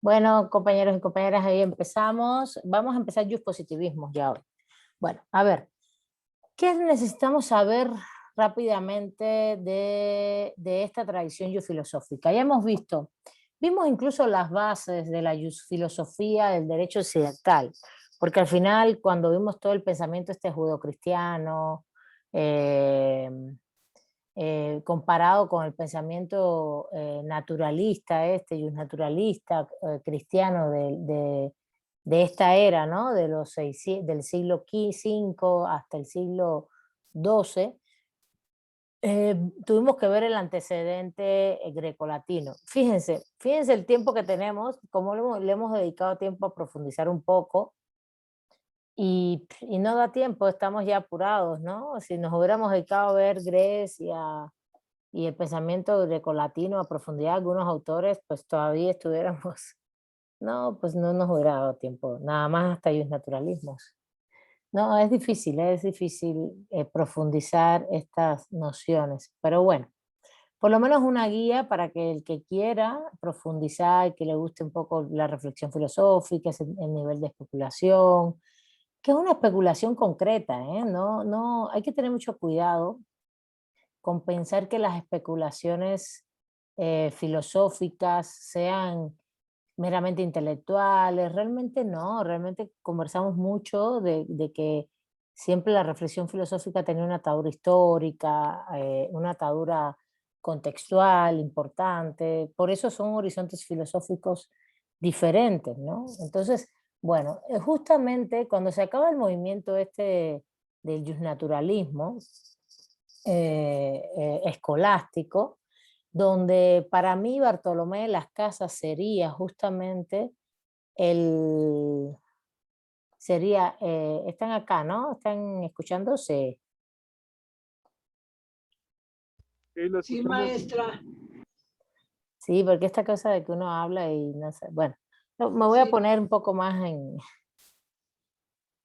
Bueno, compañeros y compañeras, ahí empezamos. Vamos a empezar Just Positivismo ya hoy. Bueno, a ver, ¿qué necesitamos saber rápidamente de esta tradición Just filosófica? Ya vimos incluso las bases de la Just filosofía del derecho occidental, porque al final cuando vimos todo el pensamiento este judeocristiano, eh, comparado con el pensamiento naturalista, naturalista, cristiano de esta era, ¿no? Del siglo V hasta el siglo XII, tuvimos que ver el antecedente grecolatino. Fíjense el tiempo que tenemos, cómo le hemos dedicado tiempo a profundizar un poco, y no da tiempo, estamos ya apurados, ¿no? Si nos hubiéramos dedicado a ver Grecia y el pensamiento grecolatino a profundidad, algunos autores, pues todavía estuviéramos, no, pues no nos hubiera dado tiempo, nada más hasta los naturalismos. No, es difícil profundizar estas nociones, pero bueno, por lo menos una guía para que el que quiera profundizar, que le guste un poco la reflexión filosófica, el nivel de especulación, que es una especulación concreta, ¿eh? No, hay que tener mucho cuidado con pensar que las especulaciones filosóficas sean meramente intelectuales, realmente no, realmente conversamos mucho de que siempre la reflexión filosófica tenía una atadura histórica, una atadura contextual importante, por eso son horizontes filosóficos diferentes, ¿no? Entonces, bueno, justamente cuando se acaba el movimiento este del justnaturalismo, escolástico, donde para mí Bartolomé de las Casas sería justamente el, están acá, ¿no? ¿Están escuchándose? Sí, lo Sí, escuchamos. maestra. Sí, porque esta cosa de que uno habla y no sé, bueno, me voy a Sí. poner un poco más en...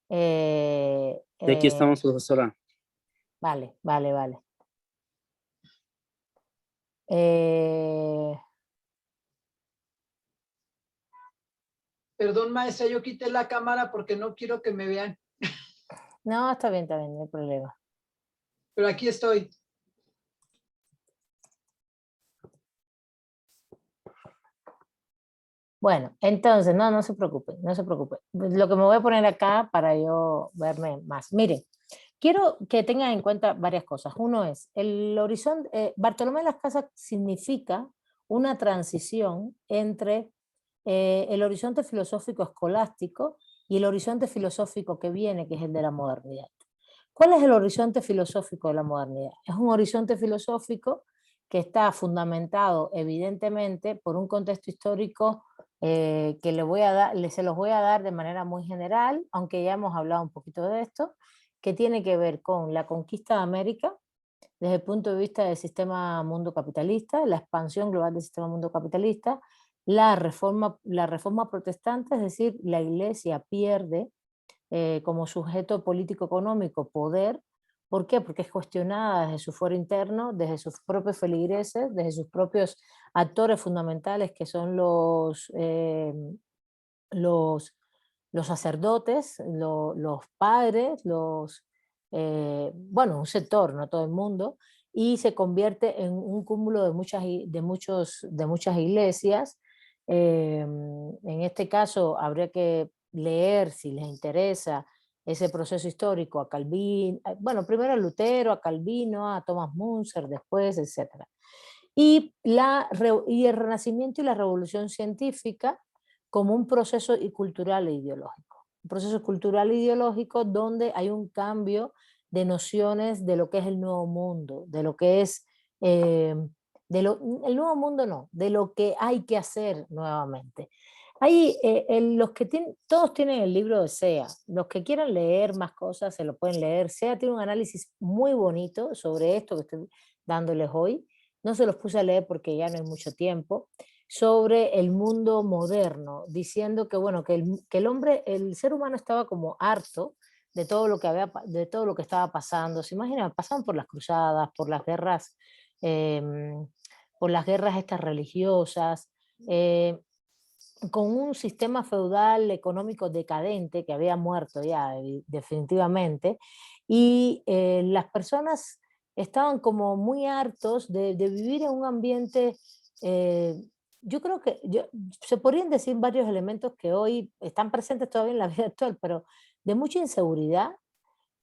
Y aquí estamos, profesora. Vale. Eh, Perdón, maestra, yo quité la cámara porque no quiero que me vean, no, está bien, no hay problema. pero aquí estoy. Bueno, entonces, no se preocupen, no se preocupen. Lo que me voy a poner acá para yo verme más. Miren, quiero que tengan en cuenta varias cosas. Uno es, el horizonte, Bartolomé de las Casas significa una transición entre el horizonte filosófico escolástico y el horizonte filosófico que viene, que es el de la modernidad. ¿Cuál es el horizonte filosófico de la modernidad? Es un horizonte filosófico que está fundamentado evidentemente por un contexto histórico que se los voy a dar de manera muy general, aunque ya hemos hablado un poquito de esto, que tiene que ver con la conquista de América desde el punto de vista del sistema mundo capitalista, la expansión global del sistema mundo capitalista, la reforma protestante, es decir, la Iglesia pierde como sujeto político-económico poder. ¿Por qué? Porque es cuestionada desde su fuero interno, desde sus propios feligreses, desde sus propios actores fundamentales que son los, los sacerdotes, los padres, bueno, un sector, no todo el mundo, y se convierte en un cúmulo de muchas iglesias. En este caso habría que leer, si les interesa, ese proceso histórico a Calvino, bueno, primero a Lutero, a Calvino, a Thomas Munzer, después, etc. Y el Renacimiento y la Revolución Científica como un proceso cultural e ideológico. Un proceso cultural e ideológico donde hay un cambio de nociones de lo que es el nuevo mundo, de lo que es, el nuevo mundo no, de lo que hay que hacer nuevamente. Hay, todos tienen el libro de SEA, los que quieran leer más cosas se lo pueden leer. SEA tiene un análisis muy bonito sobre esto que estoy dándoles hoy, no se los puse a leer porque ya no hay mucho tiempo, sobre el mundo moderno, diciendo que, bueno, que el hombre, el ser humano estaba como harto de todo lo que estaba pasando. Se imaginan, pasaban por las cruzadas, eh, por las guerras estas religiosas, con un sistema feudal económico decadente que había muerto ya definitivamente, y las personas estaban como muy hartos de vivir en un ambiente, eh, yo creo que se podrían decir varios elementos que hoy están presentes todavía en la vida actual, pero de mucha inseguridad,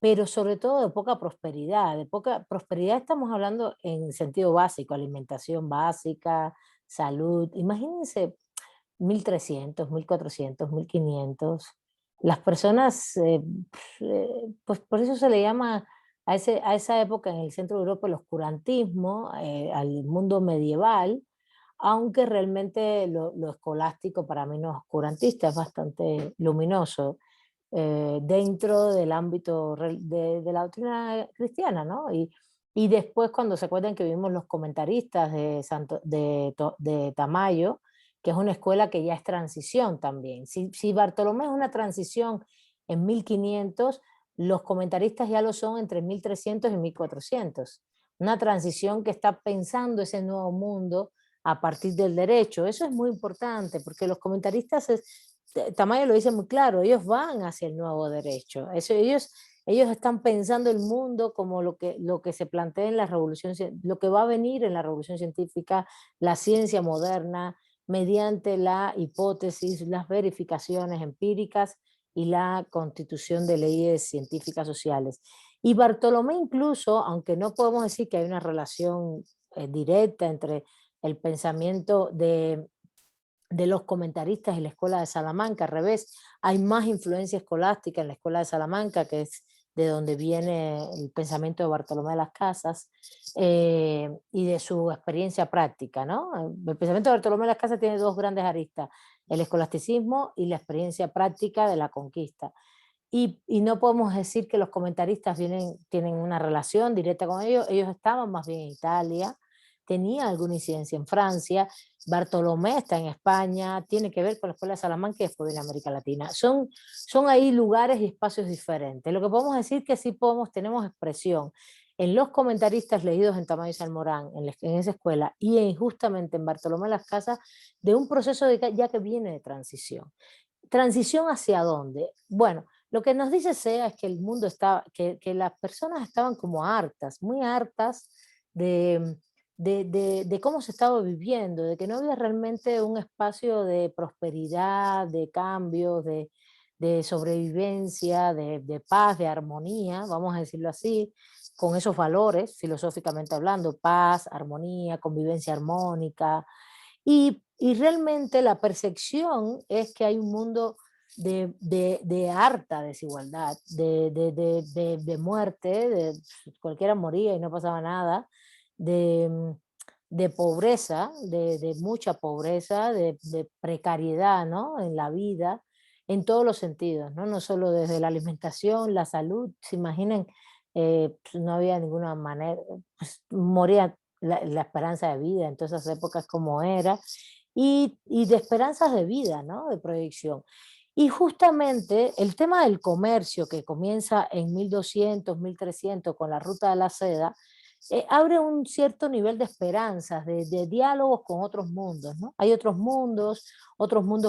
pero sobre todo de poca prosperidad. De poca prosperidad estamos hablando en sentido básico, alimentación básica, salud. Imagínense 1300, 1400, 1500. Las personas, pues por eso se le llama a esa época en el centro de Europa el oscurantismo, al mundo medieval, aunque realmente lo escolástico para mí no es oscurantista, es bastante luminoso dentro del ámbito de la doctrina cristiana, ¿no? Y después cuando se acuerdan que vimos los comentaristas de Tamayo, que es una escuela que ya es transición también. Si Bartolomé es una transición en 1500, los comentaristas ya lo son entre 1300 y 1400. Una transición que está pensando ese nuevo mundo a partir del derecho. Eso es muy importante porque los comentaristas, Tamayo lo dice muy claro, ellos van hacia el nuevo derecho. Ellos están pensando el mundo como lo que se plantea en la revolución, lo que va a venir en la revolución científica, la ciencia moderna, mediante la hipótesis, las verificaciones empíricas y la constitución de leyes científicas sociales. Y Bartolomé incluso, aunque no podemos decir que hay una relación directa entre el pensamiento de los comentaristas y la escuela de Salamanca, al revés, hay más influencia escolástica en la escuela de Salamanca, que es de donde viene el pensamiento de Bartolomé de las Casas y de su experiencia práctica, ¿no? El pensamiento de Bartolomé de las Casas tiene dos grandes aristas, el escolasticismo y la experiencia práctica de la conquista. Y no podemos decir que los comentaristas tienen una relación directa con ellos estaban más bien en Italia, tenía alguna incidencia en Francia, Bartolomé está en España, tiene que ver con la Escuela de Salamanca y después en América Latina. Son ahí lugares y espacios diferentes. Lo que podemos decir que sí tenemos expresión en los comentaristas leídos en Tamayo y Salmorán, en esa escuela, y justamente en Bartolomé Las Casas, de un proceso ya que viene de transición. ¿Transición hacia dónde? Bueno, lo que nos dice SEA es que el mundo estaba, que las personas estaban como hartas, muy hartas de, de cómo se estaba viviendo, de que no había realmente un espacio de prosperidad, de cambios, de sobrevivencia, de paz, de armonía, vamos a decirlo así, con esos valores, filosóficamente hablando, paz, armonía, convivencia armónica, y realmente la percepción es que hay un mundo de harta desigualdad, de muerte, de cualquiera moría y no pasaba nada, de, de pobreza, de mucha pobreza, de precariedad, ¿no? En la vida, en todos los sentidos, ¿no? No solo desde la alimentación, la salud, se imaginen, pues no había ninguna manera, pues moría la esperanza de vida en todas esas épocas como era, y de esperanzas de vida, ¿no? De proyección. Y justamente el tema del comercio que comienza en 1200, 1300 con la ruta de la seda, abre un cierto nivel de esperanzas, de diálogos con otros mundos, ¿no? Hay otros mundos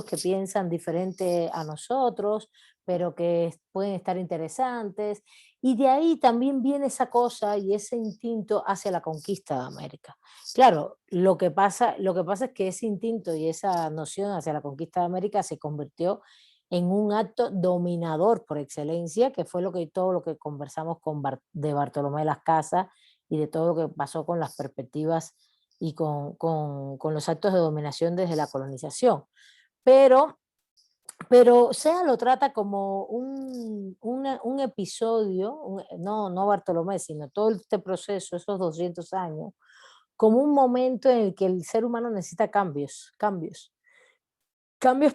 que piensan diferente a nosotros, pero que pueden estar interesantes, y de ahí también viene esa cosa y ese instinto hacia la conquista de América. Claro, lo que pasa es que ese instinto y esa noción hacia la conquista de América se convirtió en un acto dominador por excelencia, que fue todo lo que conversamos de Bartolomé de las Casas y de todo lo que pasó con las perspectivas y con los actos de dominación desde la colonización. Pero SEA lo trata como un episodio, no Bartolomé, sino todo este proceso, esos 200 años, como un momento en el que el ser humano necesita cambios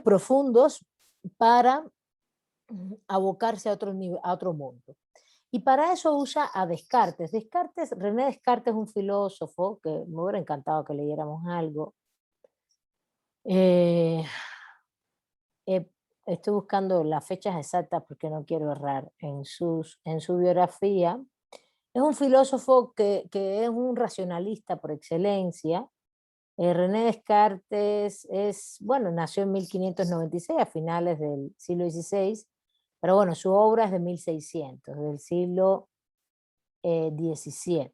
profundos para abocarse a otro mundo. Y para eso usa a Descartes. René Descartes es un filósofo que me hubiera encantado que leyéramos algo. Eh, eh, Estoy buscando las fechas exactas porque no quiero errar en su biografía. Es un filósofo que es un racionalista por excelencia, René Descartes bueno, nació en 1596, a finales del siglo XVI, pero bueno, su obra es de 1600, del siglo XVII,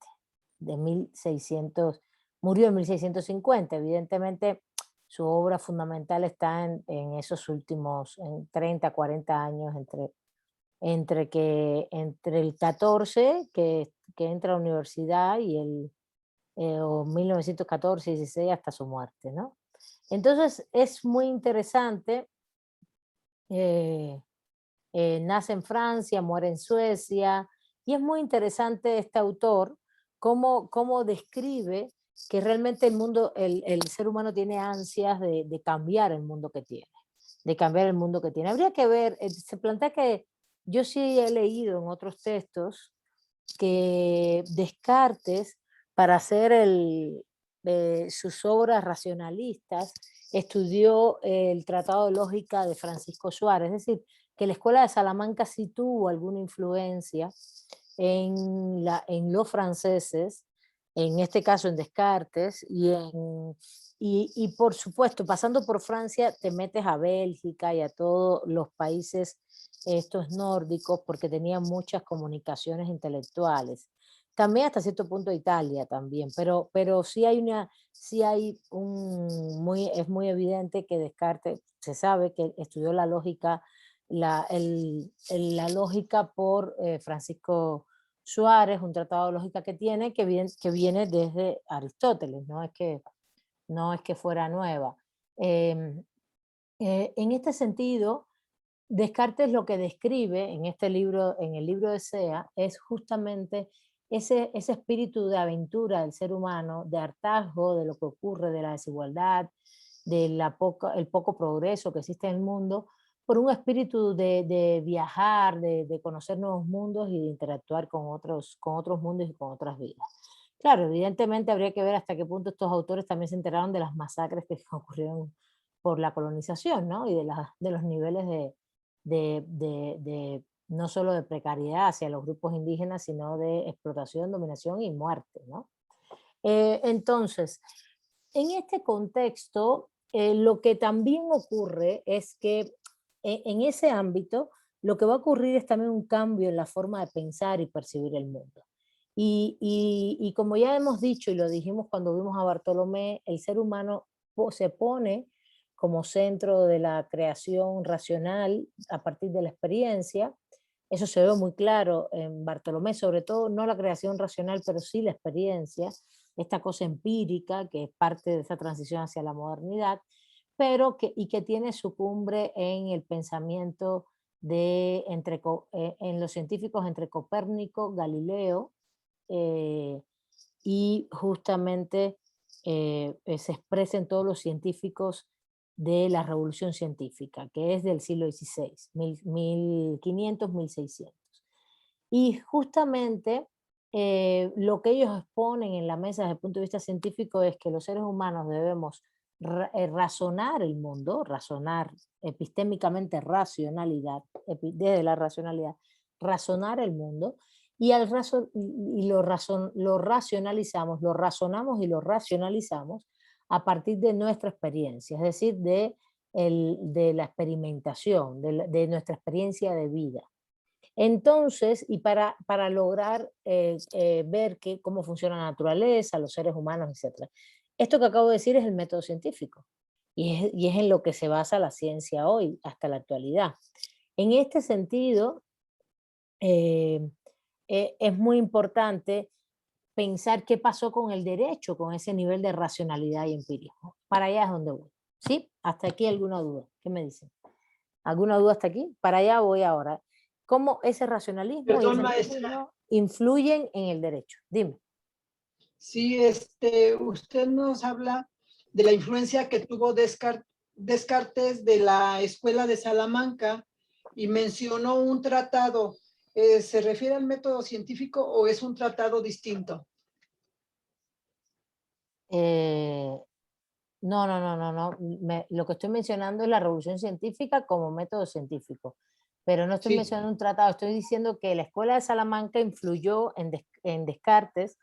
de 1600, murió en 1650, evidentemente su obra fundamental está en esos últimos, en 30, 40 años, entre el 14, que entra a la universidad, y o 1914, 16, hasta su muerte, ¿no? Entonces es muy interesante, eh, nace en Francia, muere en Suecia, y es muy interesante este autor, cómo describe que realmente el mundo, el ser humano tiene ansias de cambiar el mundo que tiene, de cambiar el mundo que tiene. Habría que ver, se plantea que yo sí he leído en otros textos que Descartes, para hacer sus obras racionalistas, estudió el Tratado de Lógica de Francisco Suárez, es decir, que la Escuela de Salamanca sí tuvo alguna influencia en los franceses, en este caso en Descartes, y por supuesto, pasando por Francia, te metes a Bélgica y a todos los países estos nórdicos, porque tenían muchas comunicaciones intelectuales. También hasta cierto punto Italia también, pero sí hay es muy evidente que Descartes, se sabe que estudió la lógica, la lógica por Francisco Suárez, un tratado de lógica que tiene, que viene desde Aristóteles, no es que fuera nueva. En este sentido, Descartes lo que describe en este libro, en el libro de Sea, es justamente ese espíritu de aventura del ser humano, de hartazgo de lo que ocurre, de la desigualdad, el poco progreso que existe en el mundo, por un espíritu de viajar, de conocer nuevos mundos y de interactuar con otros mundos y con otras vidas. Claro, evidentemente habría que ver hasta qué punto estos autores también se enteraron de las masacres que ocurrieron por la colonización, ¿no? Y de los niveles no solo de precariedad hacia los grupos indígenas, sino de explotación, dominación y muerte, ¿no? Entonces, en este contexto, lo que también ocurre es que en ese ámbito, lo que va a ocurrir es también un cambio en la forma de pensar y percibir el mundo. Y como ya hemos dicho y lo dijimos cuando vimos a Bartolomé, el ser humano se pone como centro de la creación racional a partir de la experiencia. Eso se ve muy claro en Bartolomé, sobre todo no la creación racional, pero sí la experiencia, esta cosa empírica que es parte de esa transición hacia la modernidad, y que tiene su cumbre en el pensamiento en los científicos entre Copérnico, Galileo, eh, y justamente se expresa en todos los científicos de la revolución científica, que es del siglo XVI, 1500, 1600. Y justamente lo que ellos exponen en la mesa desde el punto de vista científico es que los seres humanos debemos razonar el mundo, razonar epistémicamente racionalidad, desde la racionalidad, razonar el mundo, y, lo racionalizamos, lo razonamos y lo racionalizamos a partir de nuestra experiencia, es decir, de la experimentación, de nuestra experiencia de vida. Entonces, y para lograr ver cómo funciona la naturaleza, los seres humanos, etc. Esto que acabo de decir es el método científico y es en lo que se basa la ciencia hoy, hasta la actualidad. En este sentido, eh, es muy importante pensar qué pasó con el derecho, con ese nivel de racionalidad y empirismo. Para allá es donde voy. ¿Sí? ¿Hasta aquí alguna duda? ¿Qué me dicen? ¿Alguna duda hasta aquí? Para allá voy ahora. ¿Cómo ese racionalismo y Perdón, ese maestra. empirismo influyen en el derecho? Dime. Sí, usted nos habla de la influencia que tuvo Descartes de la Escuela de Salamanca y mencionó un tratado. ¿Se refiere al método científico o es un tratado distinto? No. Lo que estoy mencionando es la revolución científica como método científico, pero no estoy Sí. mencionando un tratado, estoy diciendo que la Escuela de Salamanca influyó en Descartes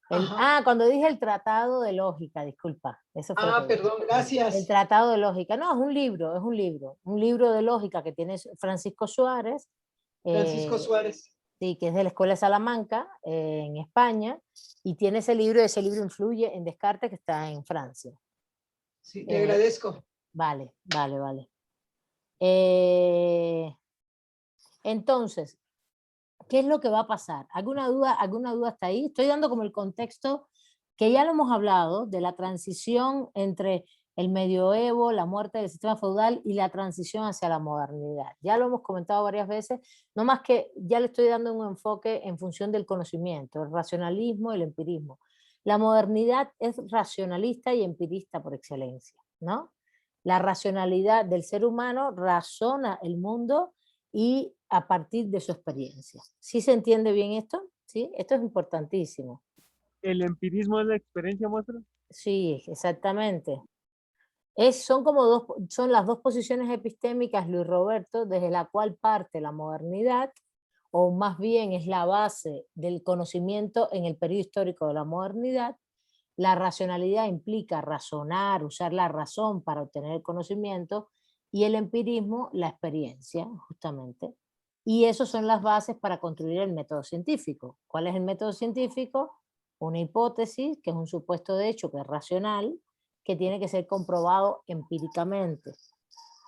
Cuando dije el tratado de lógica, disculpa. Eso fue lo que dije. Perdón, El gracias. tratado de lógica. No, es un libro, un libro de lógica que tiene Francisco Suárez. Francisco Suárez. Sí, que es de la Escuela de Salamanca, en España, y tiene ese libro influye en Descartes, que está en Francia. Sí, te agradezco. Vale. Entonces, ¿qué es lo que va a pasar? ¿Alguna duda hasta ahí? Estoy dando como el contexto que ya lo hemos hablado, de la transición entre el medioevo, la muerte del sistema feudal y la transición hacia la modernidad. Ya lo hemos comentado varias veces, no más que ya le estoy dando un enfoque en función del conocimiento, el racionalismo y el empirismo. La modernidad es racionalista y empirista por excelencia, ¿no? La racionalidad del ser humano razona el mundo y a partir de su experiencia. ¿Sí se entiende bien esto? ¿Sí? Esto es importantísimo. ¿El empirismo es la experiencia muestra? Sí, exactamente. Son las dos posiciones epistémicas, Luis Roberto, desde la cual parte la modernidad, o más bien es la base del conocimiento en el periodo histórico de la modernidad. La racionalidad implica razonar, usar la razón para obtener el conocimiento, y el empirismo, la experiencia, justamente. Y esas son las bases para construir el método científico. ¿Cuál es el método científico? Una hipótesis, que es un supuesto de hecho que es racional, que tiene que ser comprobado empíricamente,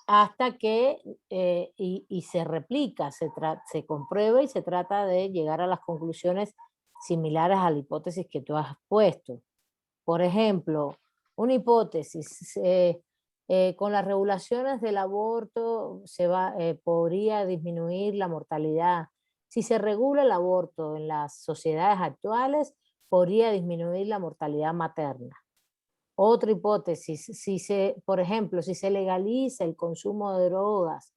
hasta que y se replica, se comprueba y se trata de llegar a las conclusiones similares a la hipótesis que tú has puesto. Por ejemplo, una hipótesis, con las regulaciones del aborto podría disminuir la mortalidad. Si se regula el aborto en las sociedades actuales, podría disminuir la mortalidad materna. Otra hipótesis, por ejemplo, si se legaliza el consumo de drogas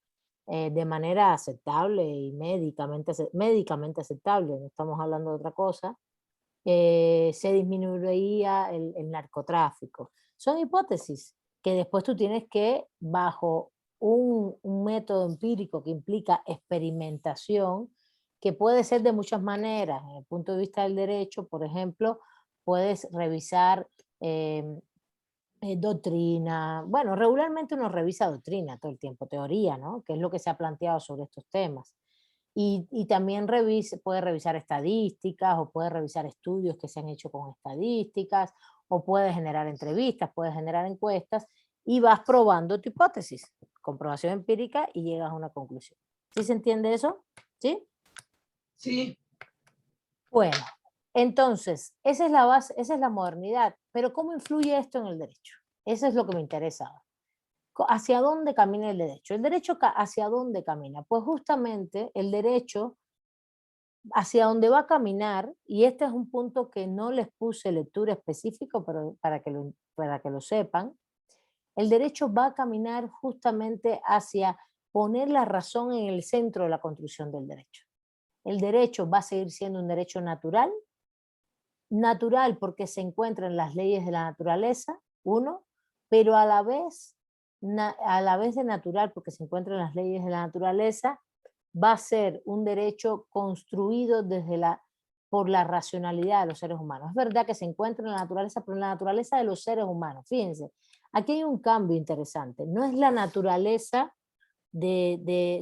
de manera aceptable y médicamente aceptable, no estamos hablando de otra cosa, se disminuiría el narcotráfico. Son hipótesis que después tú tienes que, bajo un método empírico que implica experimentación, que puede ser de muchas maneras. Desde el punto de vista del derecho, por ejemplo, puedes revisar doctrina. Bueno, regularmente uno revisa doctrina todo el tiempo, teoría, ¿no? Que es lo que se ha planteado sobre estos temas. Y también puede revisar estadísticas, o puede revisar estudios que se han hecho con estadísticas, o puede generar entrevistas, puede generar encuestas, y vas probando tu hipótesis, comprobación empírica, y llegas a una conclusión. ¿Sí se entiende eso? ¿Sí? Sí. Bueno, entonces, esa es la base, esa es la modernidad. Pero ¿cómo influye esto en el derecho? Eso es lo que me interesa ahora. ¿Hacia dónde camina el derecho? ¿El derecho hacia dónde camina? Pues justamente el derecho hacia dónde va a caminar, y este es un punto que no les puse lectura específico, pero para que lo sepan, el derecho va a caminar justamente hacia poner la razón en el centro de la construcción del derecho. El derecho va a seguir siendo un derecho natural porque se encuentra en las leyes de la naturaleza, uno, pero a la vez de natural porque se encuentra en las leyes de la naturaleza, va a ser un derecho construido por la racionalidad de los seres humanos. Es verdad que se encuentra en la naturaleza, pero en la naturaleza de los seres humanos. Fíjense, aquí hay un cambio interesante. No es la naturaleza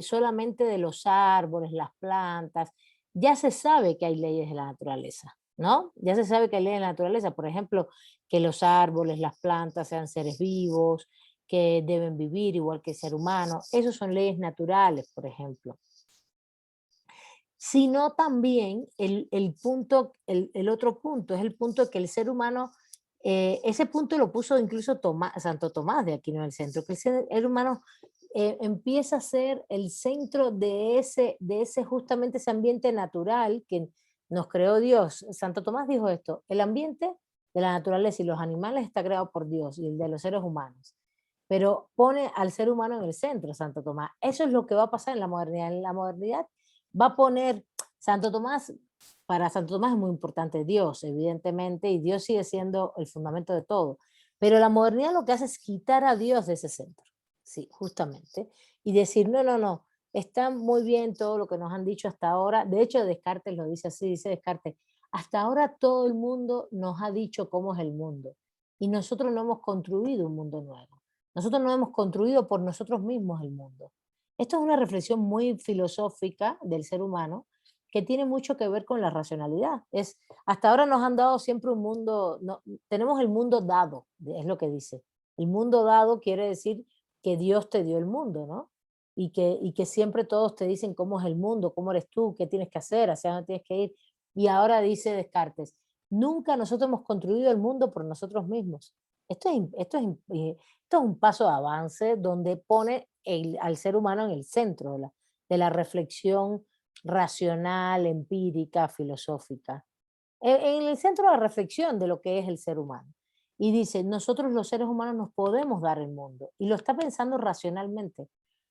solamente de los árboles, las plantas. Ya se sabe que hay leyes de la naturaleza, ¿no? Ya se sabe que hay leyes de la naturaleza. Por ejemplo, que los árboles, las plantas sean seres vivos, que deben vivir igual que el ser humano. Esos son leyes naturales, por ejemplo. Sino también el otro punto, es el punto que el ser humano, ese punto lo puso incluso Santo Tomás de Aquino en el centro, que el ser humano empieza a ser el centro de justamente ese ambiente natural que nos creó Dios. Santo Tomás dijo esto: el ambiente de la naturaleza y los animales está creado por Dios, y el de los seres humanos. Pero pone al ser humano en el centro, Santo Tomás. Eso es lo que va a pasar en la modernidad. En la modernidad va a poner Santo Tomás, para Santo Tomás es muy importante Dios, evidentemente, y Dios sigue siendo el fundamento de todo. Pero la modernidad lo que hace es quitar a Dios de ese centro. Sí, justamente. Y decir, no, está muy bien todo lo que nos han dicho hasta ahora. De hecho, Descartes lo dice así, dice Descartes: Hasta ahora todo el mundo nos ha dicho cómo es el mundo y nosotros no hemos construido un mundo nuevo. Nosotros no hemos construido por nosotros mismos el mundo. Esto es una reflexión muy filosófica del ser humano que tiene mucho que ver con la racionalidad. Hasta ahora nos han dado siempre un mundo, tenemos el mundo dado, es lo que dice. El mundo dado quiere decir que Dios te dio el mundo, ¿no? Y que siempre todos te dicen cómo es el mundo, cómo eres tú, qué tienes que hacer, hacia dónde tienes que ir. Y ahora dice Descartes, nunca nosotros hemos construido el mundo por nosotros mismos. Esto es un paso de avance donde pone al ser humano en el centro de la reflexión racional, empírica, filosófica. En el centro de la reflexión de lo que es el ser humano. Y dice, nosotros los seres humanos nos podemos dar el mundo. Y lo está pensando racionalmente.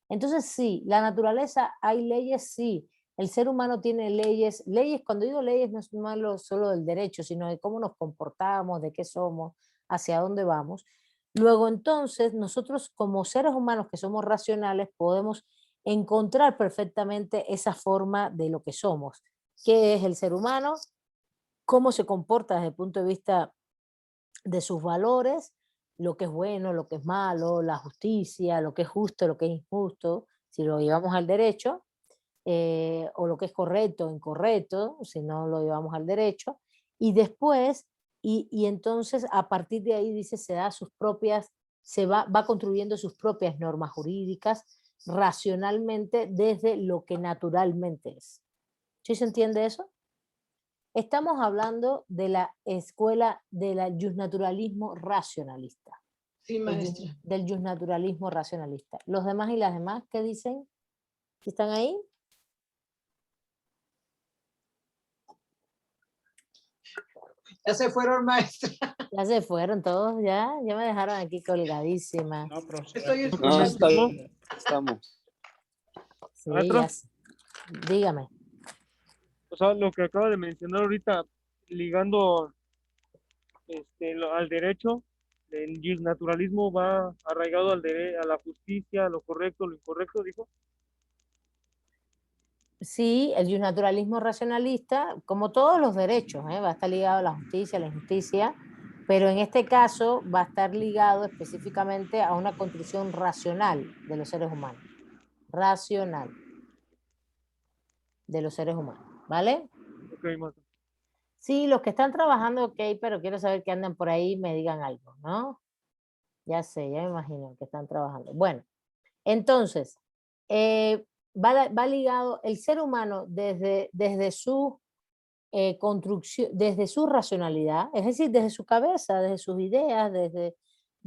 Entonces sí, la naturaleza, hay leyes, sí. El ser humano tiene leyes. Leyes, cuando digo leyes, no es malo solo del derecho, sino de cómo nos comportamos, de qué somos, hacia dónde vamos. Luego entonces, nosotros como seres humanos que somos racionales, podemos encontrar perfectamente esa forma de lo que somos. ¿Qué es el ser humano? ¿Cómo se comporta desde el punto de vista de sus valores? Lo que es bueno, lo que es malo, la justicia, lo que es justo, lo que es injusto, si lo llevamos al derecho, o lo que es correcto o incorrecto, si no lo llevamos al derecho, y después, y entonces a partir de ahí dice, se da sus propias, va construyendo sus propias normas jurídicas racionalmente desde lo que naturalmente es. ¿Sí se entiende eso? Estamos hablando de la escuela del justnaturalismo racionalista. Sí, maestra. Del justnaturalismo racionalista. Los demás y las demás, ¿qué dicen? ¿Sí están ahí? Ya se fueron, maestra. Ya se fueron todos, ya me dejaron aquí colgadísima. No, profesor. Estoy aquí No, escuchando. estamos. Sí, Maestro, dígame. o sea, lo que acaba de mencionar ahorita, ligando al derecho, el naturalismo va arraigado a la justicia, a lo correcto, lo incorrecto, dijo. Sí, el justnaturalismo racionalista, como todos los derechos, va a estar ligado a la justicia, a la injusticia, pero en este caso va a estar ligado específicamente a una construcción racional de los seres humanos. Racional de los seres humanos, ¿vale? Ok, maestro. Sí, los que están trabajando, ok, pero quiero saber que andan por ahí me digan algo, ¿no? Ya sé, ya me imagino que están trabajando. Bueno, entonces, va ligado el ser humano desde su construcción, desde su racionalidad, es decir, desde su cabeza, desde sus ideas,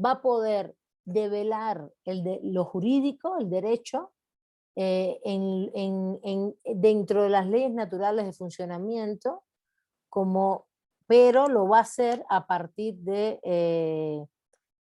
va a poder develar lo jurídico, el derecho, dentro de las leyes naturales de funcionamiento, pero lo va a hacer a partir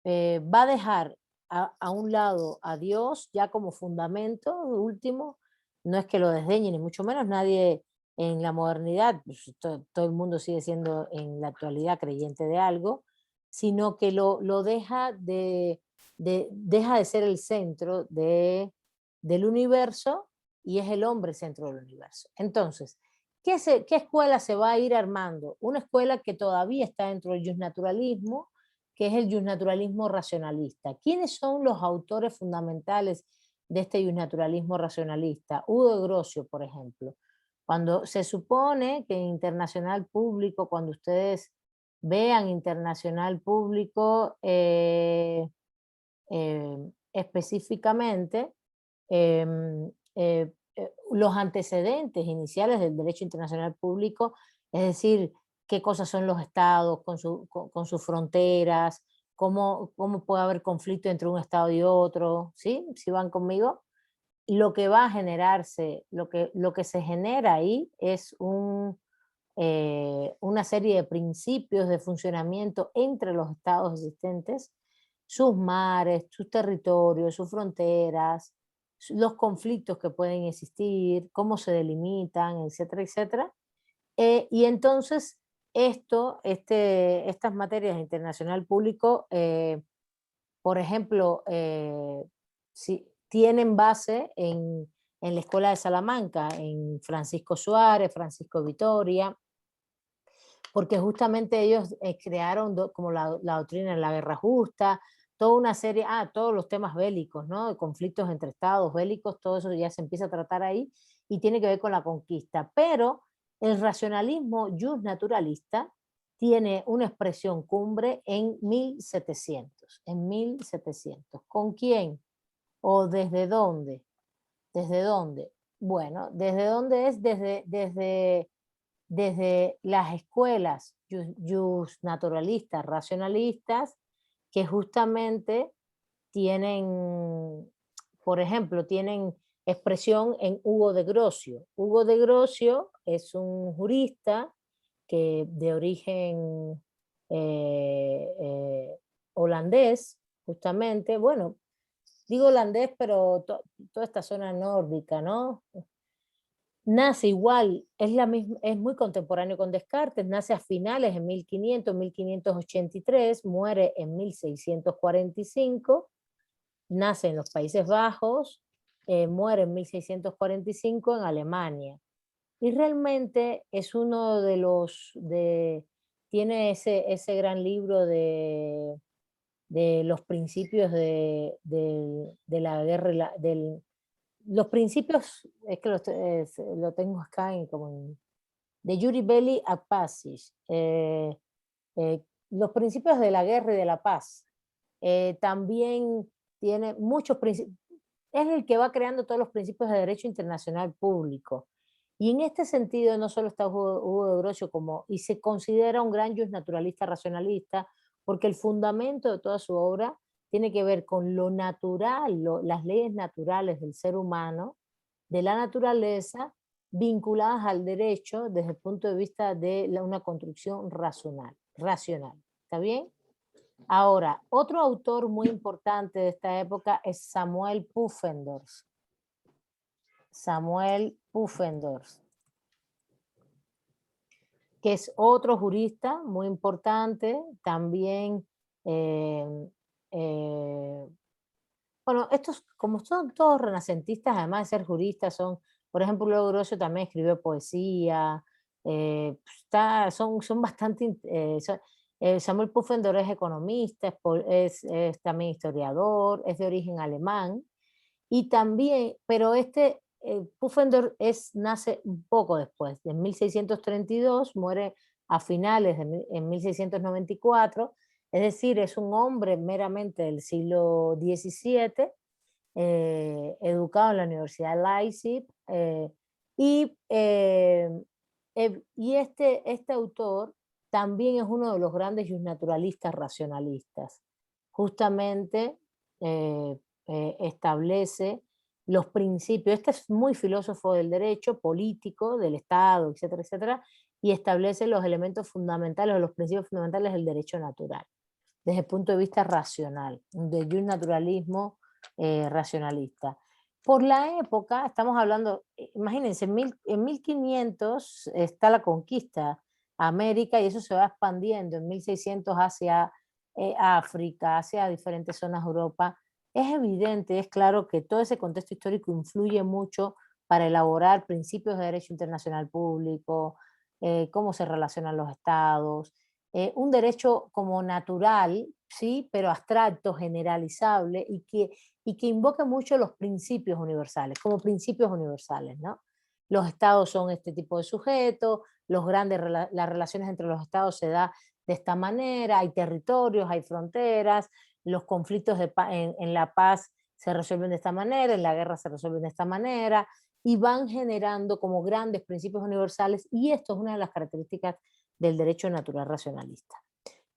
va a dejar a un lado a Dios ya como fundamento último, no es que lo desdeñe, ni mucho menos nadie en la modernidad, pues, todo el mundo sigue siendo en la actualidad creyente de algo, sino que lo deja de ser el centro del universo y es el hombre el centro del universo. Entonces, ¿qué escuela se va a ir armando? Una escuela que todavía está dentro del justnaturalismo, que es el justnaturalismo racionalista. ¿Quiénes son los autores fundamentales de este justnaturalismo racionalista? Udo de Grocio, por ejemplo. Cuando se supone que en Internacional Público, cuando ustedes vean Internacional Público específicamente, los antecedentes iniciales del derecho internacional público, es decir, qué cosas son los estados con sus fronteras, cómo puede haber conflicto entre un estado y otro, ¿sí? Si van conmigo, lo que va a generarse, lo que se genera ahí es una serie de principios de funcionamiento entre los estados existentes, sus mares, sus territorios, sus fronteras, los conflictos que pueden existir, cómo se delimitan, etcétera, etcétera. Y entonces estas materias de internacional público, por ejemplo, si tienen base en la Escuela de Salamanca, en Francisco Suárez, Francisco Vitoria, porque justamente ellos crearon como la doctrina de la guerra justa, toda una serie, todos los temas bélicos, ¿no? De conflictos entre estados bélicos, todo eso ya se empieza a tratar ahí y tiene que ver con la conquista. Pero el racionalismo justnaturalista tiene una expresión cumbre en 1700, en 1700. ¿Con quién? ¿O desde dónde? ¿Desde dónde? Bueno, ¿desde dónde es? Desde las escuelas justnaturalistas, racionalistas, que justamente tienen, por ejemplo, tienen expresión en Hugo de Grocio. Hugo de Grocio es un jurista que de origen holandés, justamente, bueno, digo holandés, pero toda esta zona nórdica, ¿no? Nace igual, es muy contemporáneo con Descartes, nace a finales en 1500, 1583, muere en 1645, nace en los Países Bajos, muere en 1645 en Alemania. Y realmente es uno de tiene ese gran libro de los principios de la guerra, los principios, es que lo tengo acá de Juri Belli a Pacis, los principios de la guerra y de la paz. También tiene muchos principios, es el que va creando todos los principios de derecho internacional público. Y en este sentido no solo está Hugo de Grocio y se considera un gran justnaturalista racionalista, porque el fundamento de toda su obra tiene que ver con lo natural, las leyes naturales del ser humano, de la naturaleza, vinculadas al derecho desde el punto de vista de una construcción racional. ¿Está bien? Ahora, otro autor muy importante de esta época es Samuel Pufendorf. Samuel Pufendorf, que es otro jurista muy importante, también, bueno, estos como son todos renacentistas, además de ser juristas, por ejemplo, Hugo de Grocio también escribió poesía, son bastante, Samuel Pufendorf es economista, es también historiador, es de origen alemán, y también, pero Pufendorf nace un poco después, en 1632, muere a finales en 1694, es decir, es un hombre meramente del siglo XVII, educado en la Universidad de Leipzig, y este autor también es uno de los grandes justnaturalistas racionalistas. Justamente establece los principios, este es muy filósofo del derecho, político, del Estado, etcétera, etcétera, y establece los elementos fundamentales o los principios fundamentales del derecho natural, desde el punto de vista racional, de un naturalismo racionalista. Por la época, estamos hablando, imagínense, en 1500 está la conquista a América y eso se va expandiendo en 1600 hacia África, hacia diferentes zonas de Europa. Es evidente, es claro que todo ese contexto histórico influye mucho para elaborar principios de derecho internacional público, cómo se relacionan los estados, un derecho como natural, sí, pero abstracto, generalizable y que invoca mucho los principios universales, como principios universales, ¿no? Los estados son este tipo de sujetos, las relaciones entre los estados se da de esta manera, hay territorios, hay fronteras, los conflictos en la paz se resuelven de esta manera, en la guerra se resuelven de esta manera, y van generando como grandes principios universales, y esto es una de las características del derecho natural racionalista.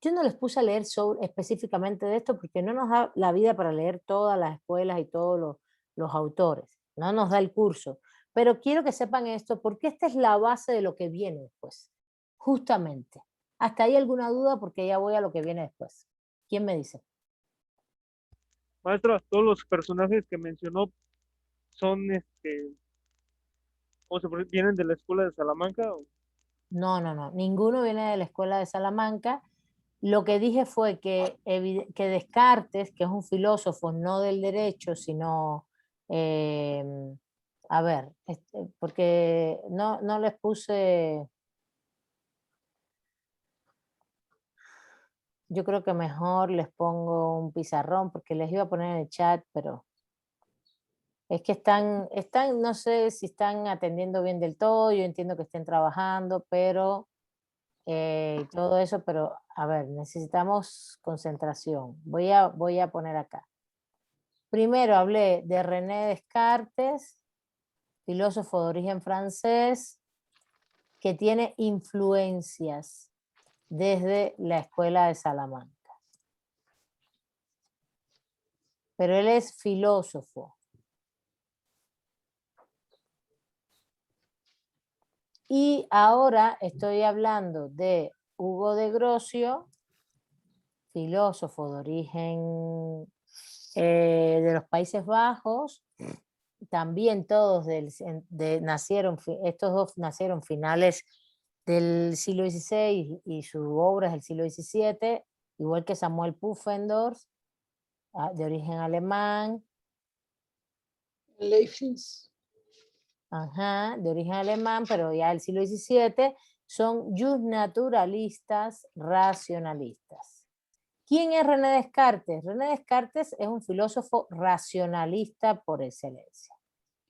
Yo no les puse a leer específicamente de esto porque no nos da la vida para leer todas las escuelas y todos los autores, no nos da el curso, pero quiero que sepan esto porque esta es la base de lo que viene después, justamente. ¿Hasta ahí alguna duda? Porque ya voy a lo que viene después. ¿Quién me dice? Maestra, todos los personajes que mencionó son, vienen de la escuela de Salamanca. No, ninguno viene de la escuela de Salamanca. Lo que dije fue que Descartes, que es un filósofo no del derecho, sino, eh, a ver, porque no les puse, yo creo que mejor les pongo un pizarrón porque les iba a poner en el chat, pero es que están, no sé si están atendiendo bien del todo, yo entiendo que estén trabajando, pero todo eso, pero a ver, necesitamos concentración. Voy a poner acá. Primero hablé de René Descartes, filósofo de origen francés, que tiene influencias desde la escuela de Salamanca. Pero él es filósofo. Y ahora estoy hablando de Hugo de Grocio, filósofo de origen de los Países Bajos. También todos estos dos nacieron finales del siglo XVI y su obra es del siglo XVII, igual que Samuel Pufendorf, de origen alemán. Leibniz. Ajá, de origen alemán, pero ya del siglo XVII, son justnaturalistas racionalistas. ¿Quién es René Descartes? René Descartes es un filósofo racionalista por excelencia.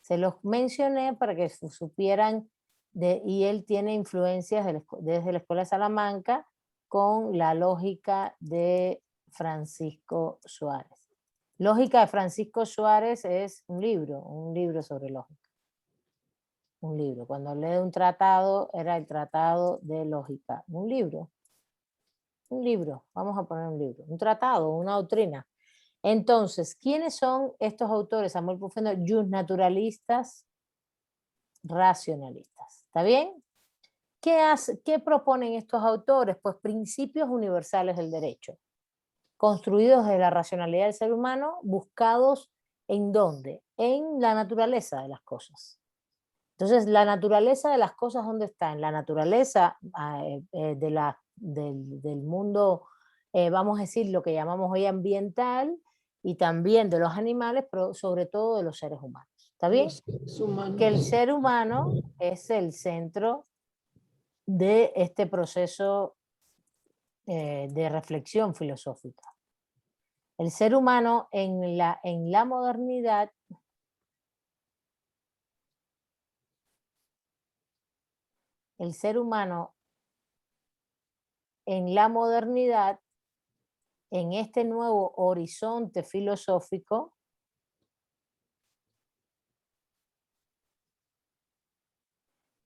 Se los mencioné para que supieran, y él tiene influencias desde la Escuela de Salamanca con la lógica de Francisco Suárez. Lógica de Francisco Suárez es un libro sobre lógica. Un libro. Cuando hablé de un tratado, era el tratado de lógica. Un libro, vamos a poner un libro. Un tratado, una doctrina. Entonces, ¿quiénes son estos autores? Samuel Pufendorf, justnaturalistas, racionalistas. ¿Está bien? ¿Qué proponen estos autores? Pues principios universales del derecho, construidos de la racionalidad del ser humano, buscados ¿en dónde? En la naturaleza de las cosas. Entonces, la naturaleza de las cosas, ¿dónde está? En la naturaleza del mundo, vamos a decir, lo que llamamos hoy ambiental, y también de los animales, pero sobre todo de los seres humanos. ¿Está bien? Los seres humanos. Que el ser humano es el centro de este proceso de reflexión filosófica. El ser humano en la modernidad el ser humano en la modernidad, en este nuevo horizonte filosófico,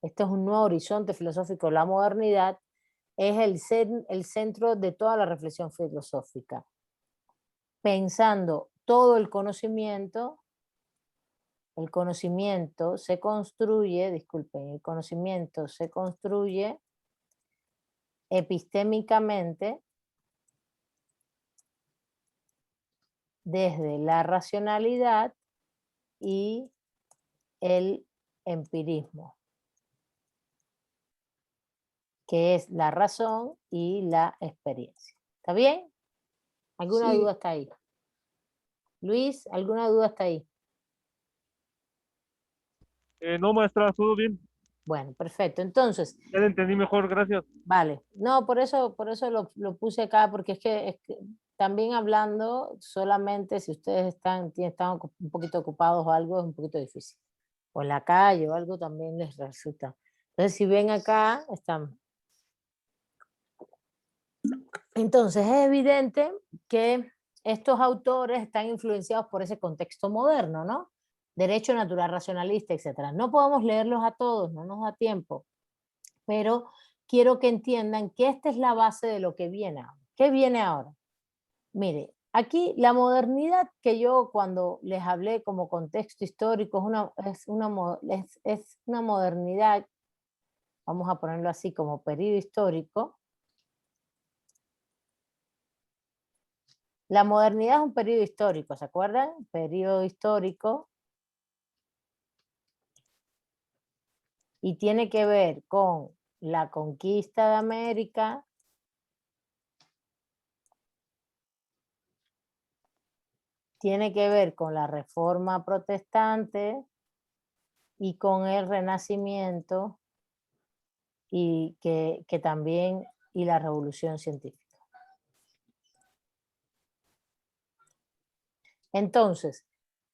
este es un nuevo horizonte filosófico, la modernidad, es el centro de toda la reflexión filosófica. Pensando todo el conocimiento se construye, disculpen, el conocimiento se construye epistémicamente desde la racionalidad y el empirismo, que es la razón y la experiencia. ¿Está bien? ¿Alguna Sí. duda hasta ahí? Luis, ¿alguna duda hasta ahí? No, maestra, todo bien. Bueno, perfecto. Entonces, Ya le entendí mejor, gracias. vale. No, por eso lo puse acá, porque es que también hablando, solamente si ustedes están un poquito ocupados o algo, es un poquito difícil. O en la calle o algo también les resulta. Entonces, si ven acá, están. Entonces, es evidente que estos autores están influenciados por ese contexto moderno, ¿no? Derecho natural racionalista, etc. No podemos leerlos a todos, no nos da tiempo, pero quiero que entiendan que esta es la base de lo que viene ahora. ¿Qué viene ahora? Mire, aquí la modernidad que yo cuando les hablé como contexto histórico es una modernidad, vamos a ponerlo así como periodo histórico. La modernidad es un periodo histórico, ¿se acuerdan? Periodo histórico. Y tiene que ver con la conquista de América, tiene que ver con la reforma protestante y con el renacimiento y que también y la revolución científica. Entonces,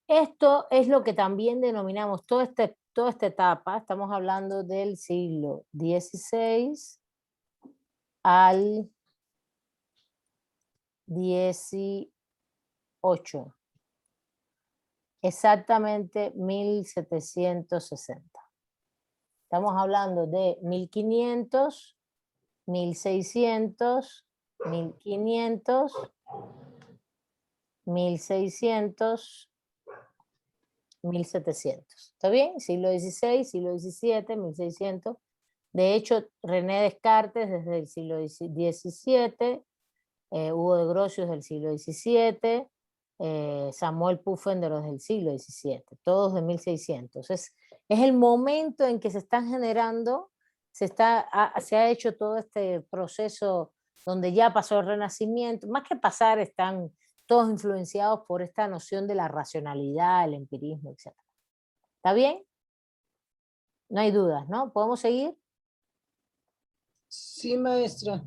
esto es lo que también denominamos toda esta etapa, estamos hablando del siglo XVI al XVIII, exactamente 1760. Estamos hablando de 1500, 1600, 1500, 1600, 1700. ¿Está bien? Siglo XVI, siglo XVII, 1600. De hecho, René Descartes desde el siglo XVII, Hugo de Grotius del siglo XVII, Samuel Pufendorf desde el siglo XVII, todos de 1600. Es el momento en que se están generando, se ha hecho todo este proceso donde ya pasó el Renacimiento. Más que pasar, están todos influenciados por esta noción de la racionalidad, el empirismo, etc. ¿Está bien? No hay dudas, ¿no? ¿Podemos seguir? Sí, maestra.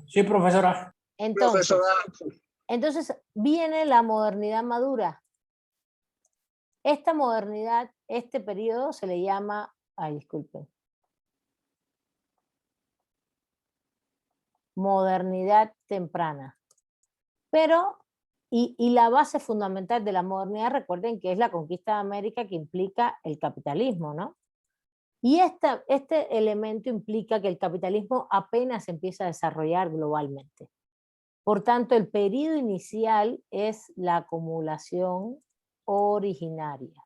Sí, profesora. Entonces viene la modernidad madura. Esta modernidad, este periodo se le llama, disculpen, modernidad temprana. Pero, y la base fundamental de la modernidad, recuerden que es la conquista de América, que implica el capitalismo, ¿no? Y este elemento implica que el capitalismo apenas empieza a desarrollar globalmente. Por tanto, el periodo inicial es la acumulación originaria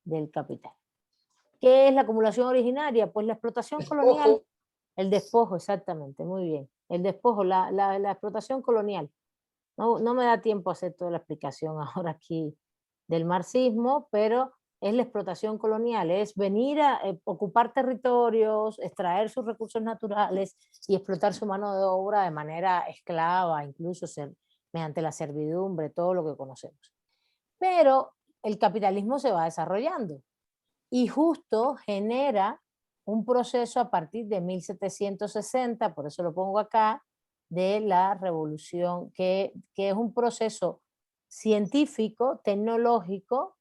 del capital. ¿Qué es la acumulación originaria? Pues la explotación colonial. El despojo, exactamente, muy bien. El despojo, la explotación colonial. No me da tiempo a hacer toda la explicación ahora aquí del marxismo, pero es la explotación colonial, es venir a ocupar territorios, extraer sus recursos naturales y explotar su mano de obra de manera esclava, incluso mediante la servidumbre, todo lo que conocemos. Pero el capitalismo se va desarrollando y justo genera un proceso a partir de 1760, por eso lo pongo acá, de la revolución, que es un proceso científico, tecnológico,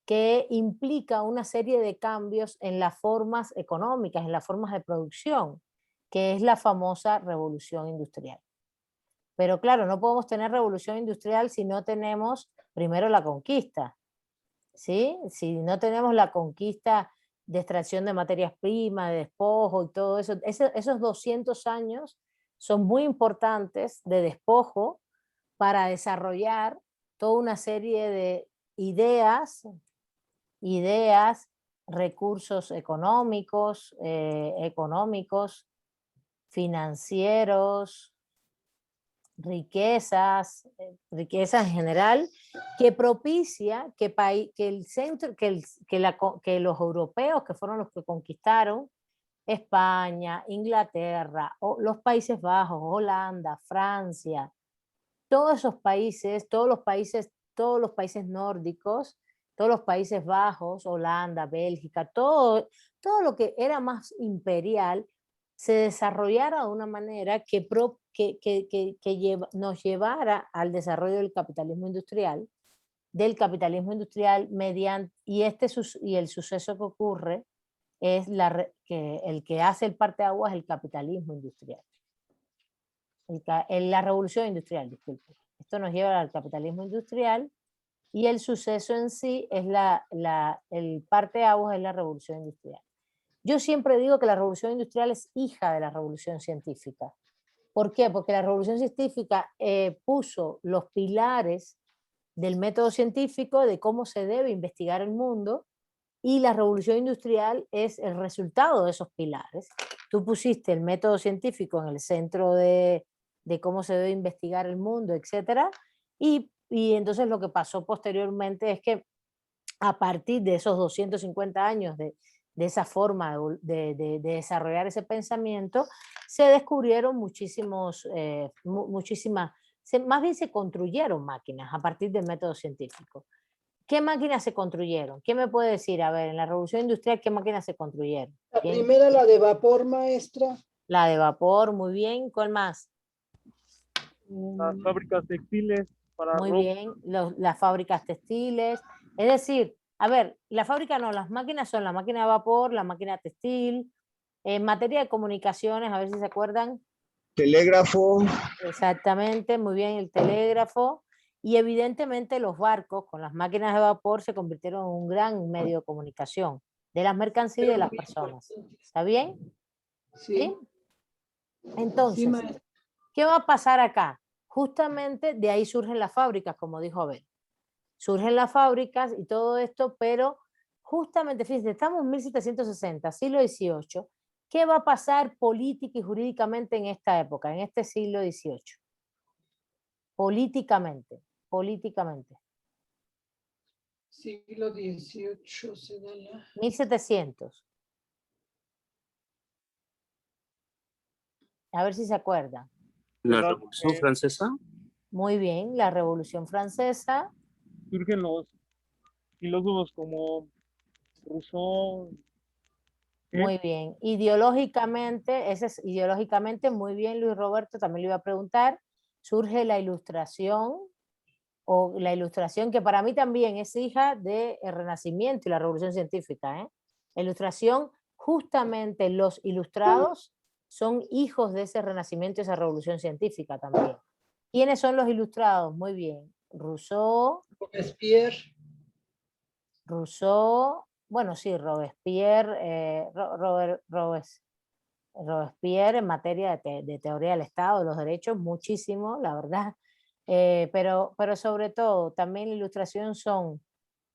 que implica una serie de cambios en las formas económicas, en las formas de producción, que es la famosa revolución industrial. Pero claro, no podemos tener revolución industrial si no tenemos primero la conquista, ¿sí? Si no tenemos la conquista de extracción de materias primas, de despojo y todo eso, esos 200 años son muy importantes de despojo para desarrollar toda una serie de ideas, recursos económicos, financieros, riquezas en general, que propicia que los europeos, que fueron los que conquistaron España, Inglaterra, los Países Bajos, Holanda, Francia, todos esos países, todos los países nórdicos, todos los Países Bajos, Holanda, Bélgica, todo lo que era más imperial, se desarrollara de una manera que nos llevara al desarrollo del capitalismo industrial, mediante, y el suceso que ocurre es el que hace el parteaguas es el capitalismo industrial. La revolución industrial, disculpe. Esto nos lleva al capitalismo industrial y el suceso en sí es el parteaguas es la revolución industrial. Yo siempre digo que la revolución industrial es hija de la revolución científica. ¿Por qué? Porque la revolución científica puso los pilares del método científico, de cómo se debe investigar el mundo, y la revolución industrial es el resultado de esos pilares. Tú pusiste el método científico en el centro de cómo se debe investigar el mundo, etc. Y entonces lo que pasó posteriormente es que a partir de esos 250 años de esa forma de desarrollar ese pensamiento, se descubrieron más bien se construyeron máquinas a partir del método científico. ¿Qué máquinas se construyeron? ¿Quién me puede decir? A ver, en la revolución industrial, ¿qué máquinas se construyeron? La primera, la de vapor, maestra. La de vapor, muy bien. ¿Cuál más? Las fábricas textiles. para Muy ropa. bien, las fábricas textiles. Es decir, a ver, la fábrica no, las máquinas son la máquina de vapor, la máquina textil. En materia de comunicaciones, a ver si se acuerdan. Telégrafo, Exactamente, muy bien, el telégrafo. Y evidentemente los barcos con las máquinas de vapor se convirtieron en un gran medio de comunicación de las mercancías y de Pero las muy personas. importantes. ¿Está bien? Sí, ¿Sí? sí, Entonces, maestra. ¿qué va a pasar acá? Justamente de ahí surgen las fábricas, como dijo Abel. Surgen las fábricas y todo esto, pero justamente, fíjense, estamos en 1760, siglo XVIII. ¿Qué va a pasar política y jurídicamente en esta época, en este siglo XVIII? Políticamente. Siglo XVIII se da la... 1700. A ver si se acuerda. La ¿Verdad? Revolución Francesa. Muy bien, la Revolución Francesa. Surgen los filósofos como Rousseau. Muy bien. Ideológicamente, ese es ideológicamente muy bien, Luis Roberto, también le iba a preguntar. Surge la Ilustración, o la Ilustración, que para mí también es hija del Renacimiento y la Revolución Científica. La Ilustración, justamente los ilustrados son hijos de ese Renacimiento y esa Revolución Científica también. ¿Quiénes son los ilustrados? Muy bien. Rousseau, bueno, sí, Robespierre, Robespierre en materia de teoría del Estado, de los derechos, muchísimo, la verdad. Pero sobre todo, también la Ilustración son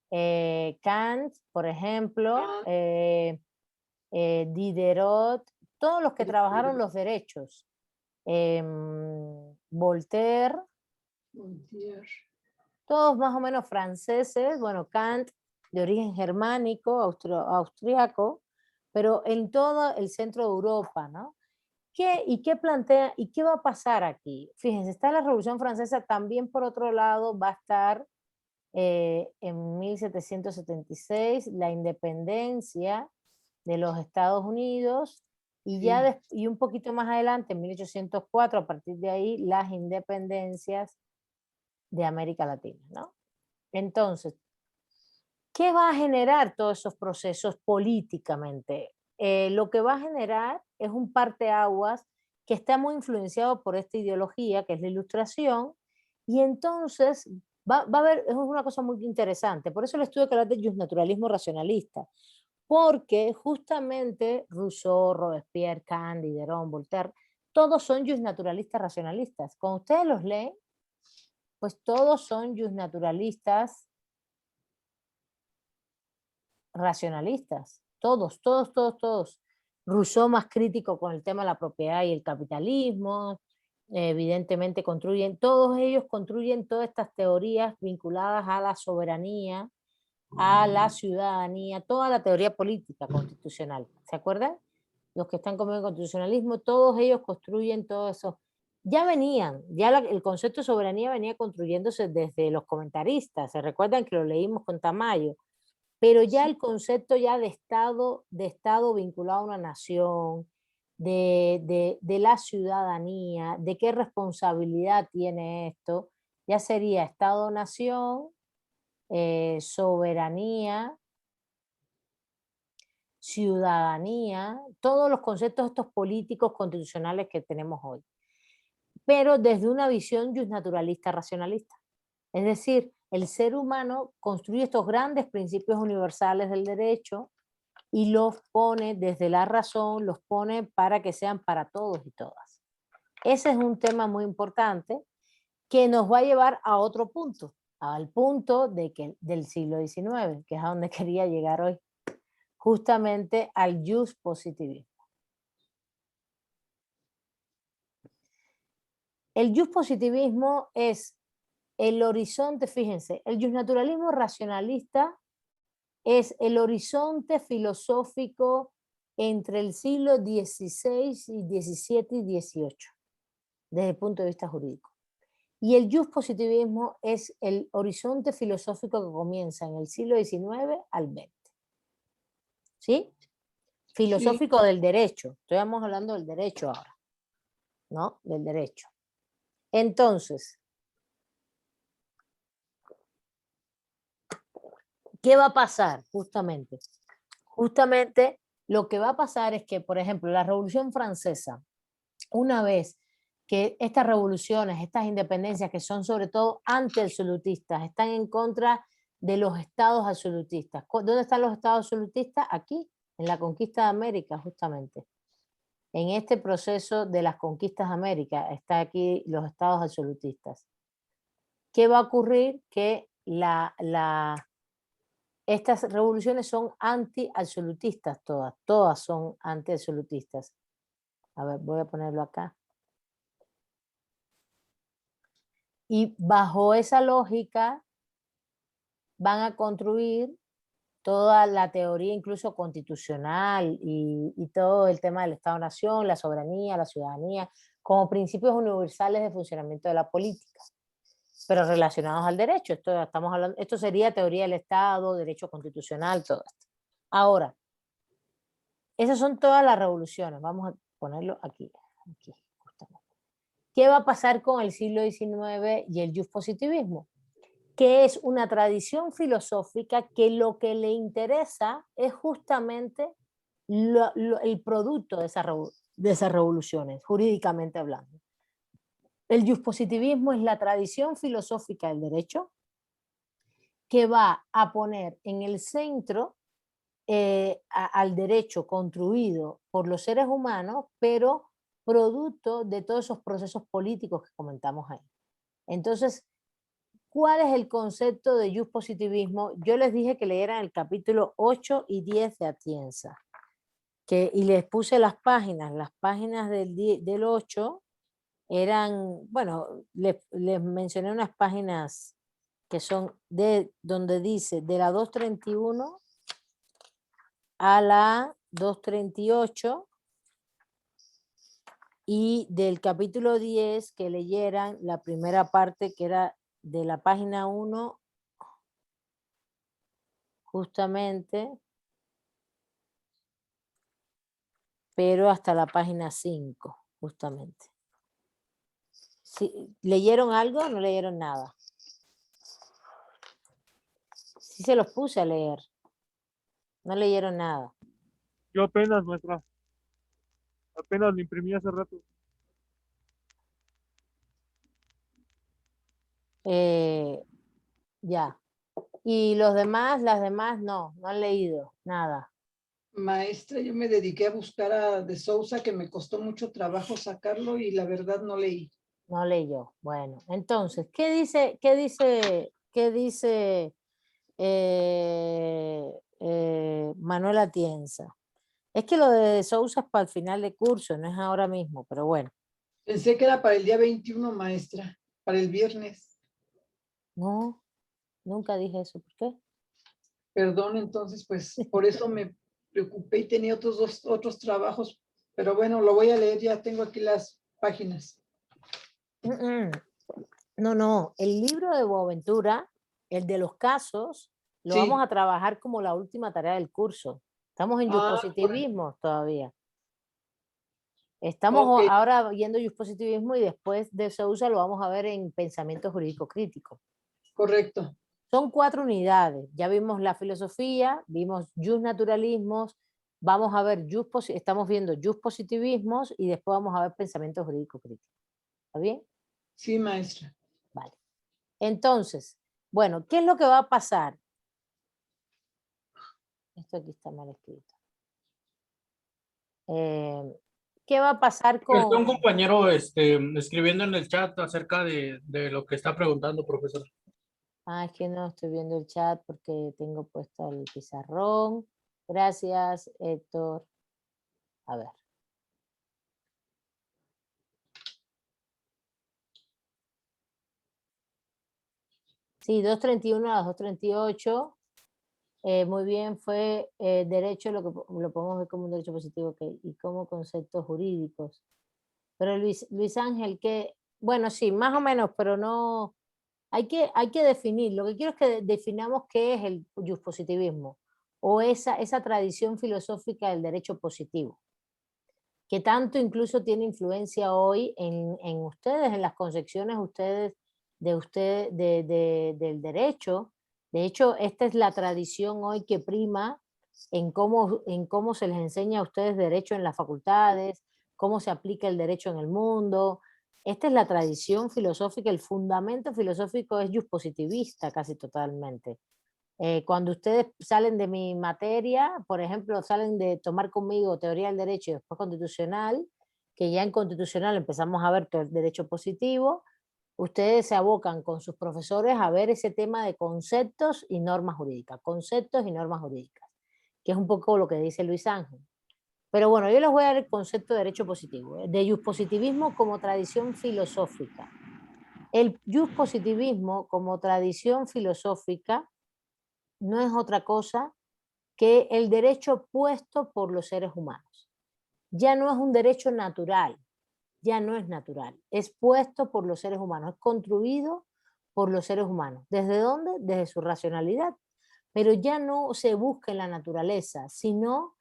Kant, por ejemplo, Diderot, todos los que trabajaron los derechos. Voltaire, todos más o menos franceses, bueno, Kant de origen germánico, austriaco, pero en todo el centro de Europa, ¿no? ¿Qué plantea y qué va a pasar aquí? Fíjense, está la Revolución Francesa, también por otro lado va a estar en 1776 la independencia de los Estados Unidos y, y un poquito más adelante, en 1804, a partir de ahí, las independencias de América Latina, ¿no? Entonces, ¿qué va a generar todos esos procesos políticamente? Lo que va a generar es un parteaguas que está muy influenciado por esta ideología, que es la Ilustración, y entonces va a haber, es una cosa muy interesante, por eso el estudio que habla de justnaturalismo racionalista, porque justamente Rousseau, Robespierre, Kant, Diderot, Voltaire, todos son justnaturalistas racionalistas. Cuando ustedes los leen, pues todos son justnaturalistas racionalistas, todos. Rousseau más crítico con el tema de la propiedad y el capitalismo, evidentemente todos ellos construyen todas estas teorías vinculadas a la soberanía, a la ciudadanía, toda la teoría política constitucional. ¿Se acuerdan? Los que están conmigo en constitucionalismo, todos ellos construyen todo eso. Ya venían, el concepto de soberanía venía construyéndose desde los comentaristas. ¿Se recuerdan que lo leímos con Tamayo? Pero ya el concepto ya de Estado vinculado a una nación, de la ciudadanía, de qué responsabilidad tiene esto, ya sería Estado-nación, soberanía, ciudadanía, todos los conceptos estos políticos constitucionales que tenemos hoy. Pero desde una visión justnaturalista racionalista. Es decir, el ser humano construye estos grandes principios universales del derecho y los pone desde la razón, los pone para que sean para todos y todas. Ese es un tema muy importante que nos va a llevar a otro punto, al punto del siglo XIX, que es a donde quería llegar hoy, justamente al positivismo. El positivismo es el horizonte, fíjense, el justnaturalismo racionalista es el horizonte filosófico entre el siglo XVI y XVII y XVIII, desde el punto de vista jurídico. Y el positivismo es el horizonte filosófico que comienza en el siglo XIX al XX. ¿Sí? Filosófico del derecho. Estamos hablando del derecho ahora, ¿no? Del derecho. Entonces, ¿Qué va a pasar? Justamente lo que va a pasar es que, por ejemplo, la Revolución Francesa, una vez que estas revoluciones, estas independencias que son sobre todo anti-absolutistas, están en contra de los estados absolutistas. ¿Dónde están los estados absolutistas? Aquí, en la conquista de América, justamente. En este proceso de las conquistas de América, está aquí los estados absolutistas. ¿Qué va a ocurrir? Que estas revoluciones son anti-absolutistas todas son anti-absolutistas. A ver, voy a ponerlo acá. Y bajo esa lógica van a construir toda la teoría incluso constitucional y todo el tema del Estado-Nación, la soberanía, la ciudadanía, como principios universales de funcionamiento de la política, pero relacionados al derecho. Esto sería teoría del Estado, derecho constitucional, todo esto. Ahora, esas son todas las revoluciones. Vamos a ponerlo aquí justamente. ¿Qué va a pasar con el siglo XIX y el positivismo? Que es una tradición filosófica que lo que le interesa es justamente el producto de esas revoluciones, jurídicamente hablando. El positivismo es la tradición filosófica del derecho que va a poner en el centro al derecho construido por los seres humanos, pero producto de todos esos procesos políticos que comentamos ahí. Entonces, ¿cuál es el concepto de positivismo? Yo les dije que leyeran el capítulo 8 y 10 de Atienza, y les puse las páginas del 8 eran, bueno, les mencioné unas páginas que son donde dice de la 231 a la 238 y del capítulo 10 que leyeran la primera parte que era de la página 1 justamente, pero hasta la página 5 justamente. ¿Sí? ¿Leyeron algo o no leyeron nada? Sí se los puse a leer. No leyeron nada. Yo apenas, maestra. Apenas lo imprimí hace rato. Ya. Y los demás, las demás no han leído nada. Maestra, yo me dediqué a buscar a De Sousa, que me costó mucho trabajo sacarlo y la verdad no leí. No leyó. Bueno, entonces, ¿qué dice Manuel Atienza? Es que lo de Sousa es para el final de curso, no es ahora mismo, pero bueno. Pensé que era para el día 21, maestra, para el viernes. No, nunca dije eso. ¿Por qué? Perdón, entonces, pues, por eso me preocupé y tenía otros trabajos. Pero bueno, lo voy a leer, ya tengo aquí las páginas. No, el libro de Boaventura, el de los casos, lo Sí. vamos a trabajar como la última tarea del curso. Estamos en positivismo todavía. Estamos Ok. ahora viendo positivismo y después de Sousa lo vamos a ver en pensamiento jurídico crítico. Correcto. Son 4 unidades. Ya vimos la filosofía, vimos naturalismos, vamos a ver estamos viendo positivismos y después vamos a ver pensamiento jurídico crítico. ¿Está bien? Sí, maestra. Vale. Entonces, bueno, ¿qué es lo que va a pasar? Esto aquí está mal escrito. ¿Qué va a pasar con...? Está un compañero escribiendo en el chat acerca de lo que está preguntando, profesor. Es que no estoy viendo el chat porque tengo puesto el pizarrón. Gracias, Héctor. A ver. Sí, 231 a 238. Muy bien, fue derecho, lo podemos ver como un derecho positivo, y como conceptos jurídicos. Pero Luis Ángel, bueno, sí, más o menos, pero no, hay que definir. Lo que quiero es que definamos qué es el positivismo o esa tradición filosófica del derecho positivo, que tanto incluso tiene influencia hoy en ustedes, en las concepciones del derecho, De hecho, esta es la tradición hoy que prima en cómo se les enseña a ustedes derecho en las facultades, cómo se aplica el derecho en el mundo. Esta es la tradición filosófica, el fundamento filosófico es positivista casi totalmente. Cuando ustedes salen de mi materia, por ejemplo, salen de tomar conmigo teoría del derecho y después constitucional, que ya en constitucional empezamos a ver todo el derecho positivo, ustedes se abocan con sus profesores a ver ese tema de conceptos y normas jurídicas, que es un poco lo que dice Luis Ángel. Pero bueno, yo les voy a dar el concepto de derecho positivo, de positivismo como tradición filosófica. El positivismo como tradición filosófica no es otra cosa que el derecho puesto por los seres humanos. Ya no es un derecho natural, ya no es natural, es puesto por los seres humanos, es construido por los seres humanos. ¿Desde dónde? Desde su racionalidad. Pero ya no se busca en la naturaleza, sino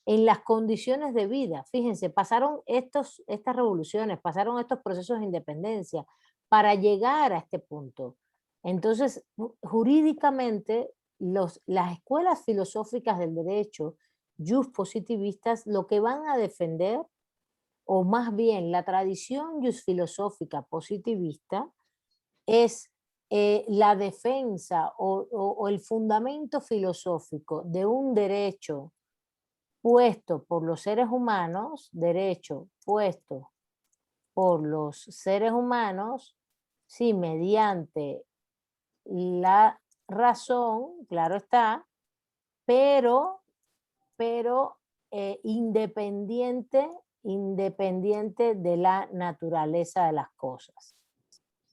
en las condiciones de vida. Fíjense, pasaron estas revoluciones, pasaron estos procesos de independencia para llegar a este punto. Entonces, jurídicamente, las escuelas filosóficas del derecho, positivistas, lo que van a defender, o más bien la tradición filosófica positivista, es la defensa o el fundamento filosófico de un derecho puesto por los seres humanos, derecho puesto por los seres humanos, sí, mediante la razón, claro está, pero independiente de la naturaleza de las cosas.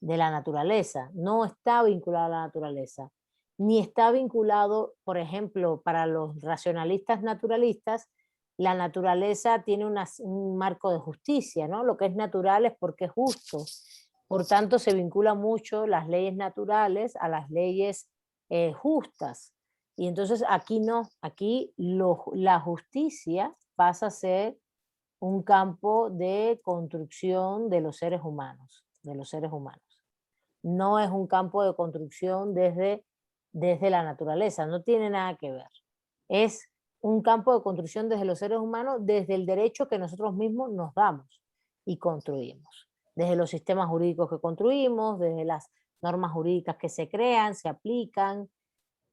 De la naturaleza, no está vinculado a la naturaleza, ni está vinculado, por ejemplo, para los racionalistas naturalistas, la naturaleza tiene un marco de justicia, ¿no? Lo que es natural es porque es justo. Por tanto, se vincula mucho las leyes naturales a las leyes justas. Y entonces aquí no, aquí la justicia pasa a ser un campo de construcción de los seres humanos, No es un campo de construcción desde la naturaleza, no tiene nada que ver. Es un campo de construcción desde los seres humanos, desde el derecho que nosotros mismos nos damos y construimos. Desde los sistemas jurídicos que construimos, desde las normas jurídicas que se crean, se aplican,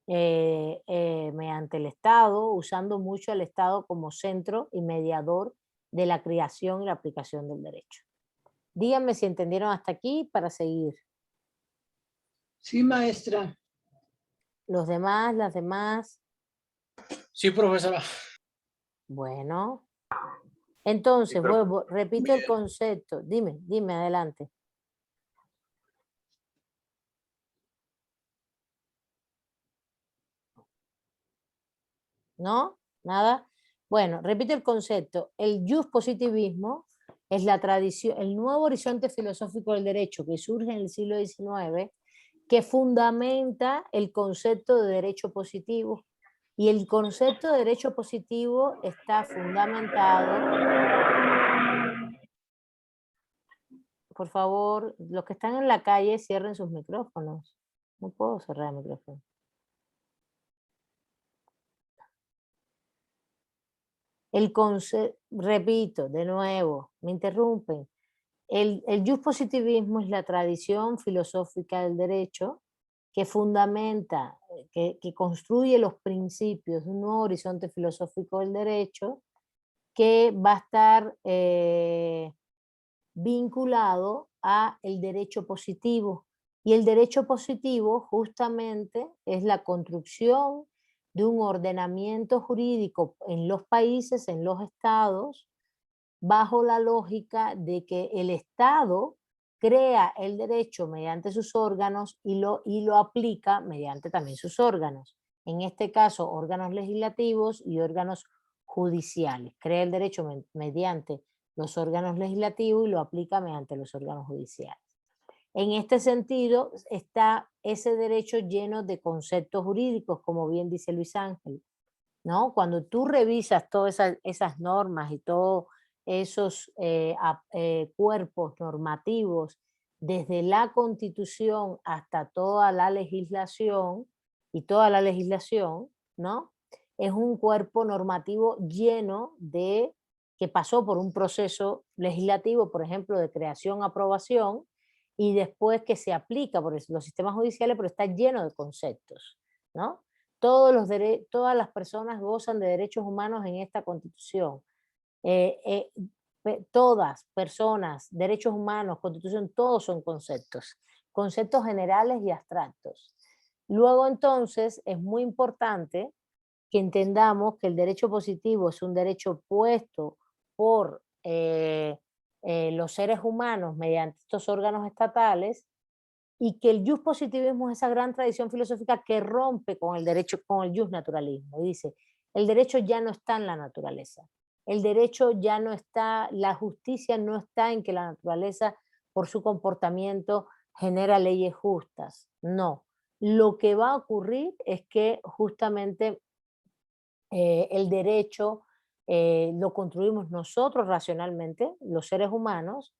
mediante el Estado, usando mucho al Estado como centro y mediador de la creación y la aplicación del derecho. Díganme si entendieron hasta aquí para seguir. Sí, maestra. Los demás, las demás. Sí, profesora. Bueno. Entonces, vuelvo, repito el concepto. Dime, adelante. ¿No? ¿Nada? Bueno, repito el concepto. El positivismo es la tradición, el nuevo horizonte filosófico del derecho que surge en el siglo XIX, que fundamenta el concepto de derecho positivo. Y el concepto de derecho positivo está fundamentado. Por favor, los que están en la calle cierren sus micrófonos. No puedo cerrar el micrófono. Repito, de nuevo, me interrumpen. El positivismo es la tradición filosófica del derecho que fundamenta, que construye los principios de un nuevo horizonte filosófico del derecho que va a estar vinculado a el derecho positivo. Y el derecho positivo justamente es la construcción de un ordenamiento jurídico en los países, en los estados, bajo la lógica de que el Estado crea el derecho mediante sus órganos y lo aplica mediante también sus órganos. En este caso, órganos legislativos y órganos judiciales. Crea el derecho mediante los órganos legislativos y lo aplica mediante los órganos judiciales. En este sentido, está ese derecho lleno de conceptos jurídicos, como bien dice Luis Ángel, ¿no? Cuando tú revisas todas esas normas y todos esos cuerpos normativos, desde la Constitución hasta toda la legislación, y toda la legislación, ¿no? Es un cuerpo normativo lleno de, que pasó por un proceso legislativo, por ejemplo, de creación, aprobación, y después que se aplica por los sistemas judiciales, pero está lleno de conceptos, ¿no? Todas las personas gozan de derechos humanos en esta Constitución. Todas, personas, derechos humanos, Constitución, todos son conceptos generales y abstractos. Luego entonces es muy importante que entendamos que el derecho positivo es un derecho puesto por los seres humanos mediante estos órganos estatales, y que el positivismo es esa gran tradición filosófica que rompe con el derecho, con el naturalismo. Y dice, el derecho ya no está en la naturaleza. El derecho ya no está, la justicia no está en que la naturaleza, por su comportamiento, genera leyes justas. No. Lo que va a ocurrir es que justamente el derecho lo construimos nosotros racionalmente, los seres humanos,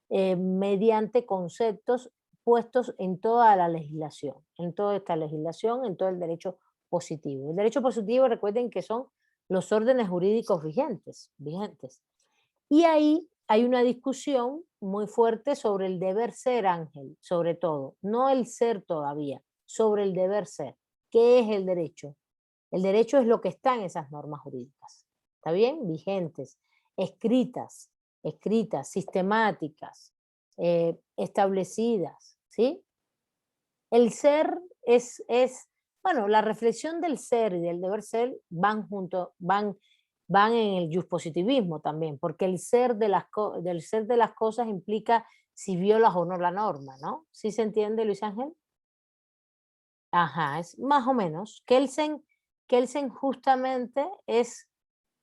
mediante conceptos puestos en toda la legislación, en toda esta legislación, en todo el derecho positivo. El derecho positivo, recuerden que son los órdenes jurídicos vigentes. Y ahí hay una discusión muy fuerte sobre el deber ser, Ángel, sobre todo, no el ser todavía, sobre el deber ser. ¿Qué es el derecho? El derecho es lo que está en esas normas jurídicas, ¿está bien? Vigentes, escritas, sistemáticas, establecidas, ¿sí? El ser bueno, la reflexión del ser y del deber ser van en el positivismo también, porque el ser del ser de las cosas implica si violas o no la norma, ¿no? ¿Sí se entiende, Luis Ángel? Ajá, es más o menos. Kelsen justamente es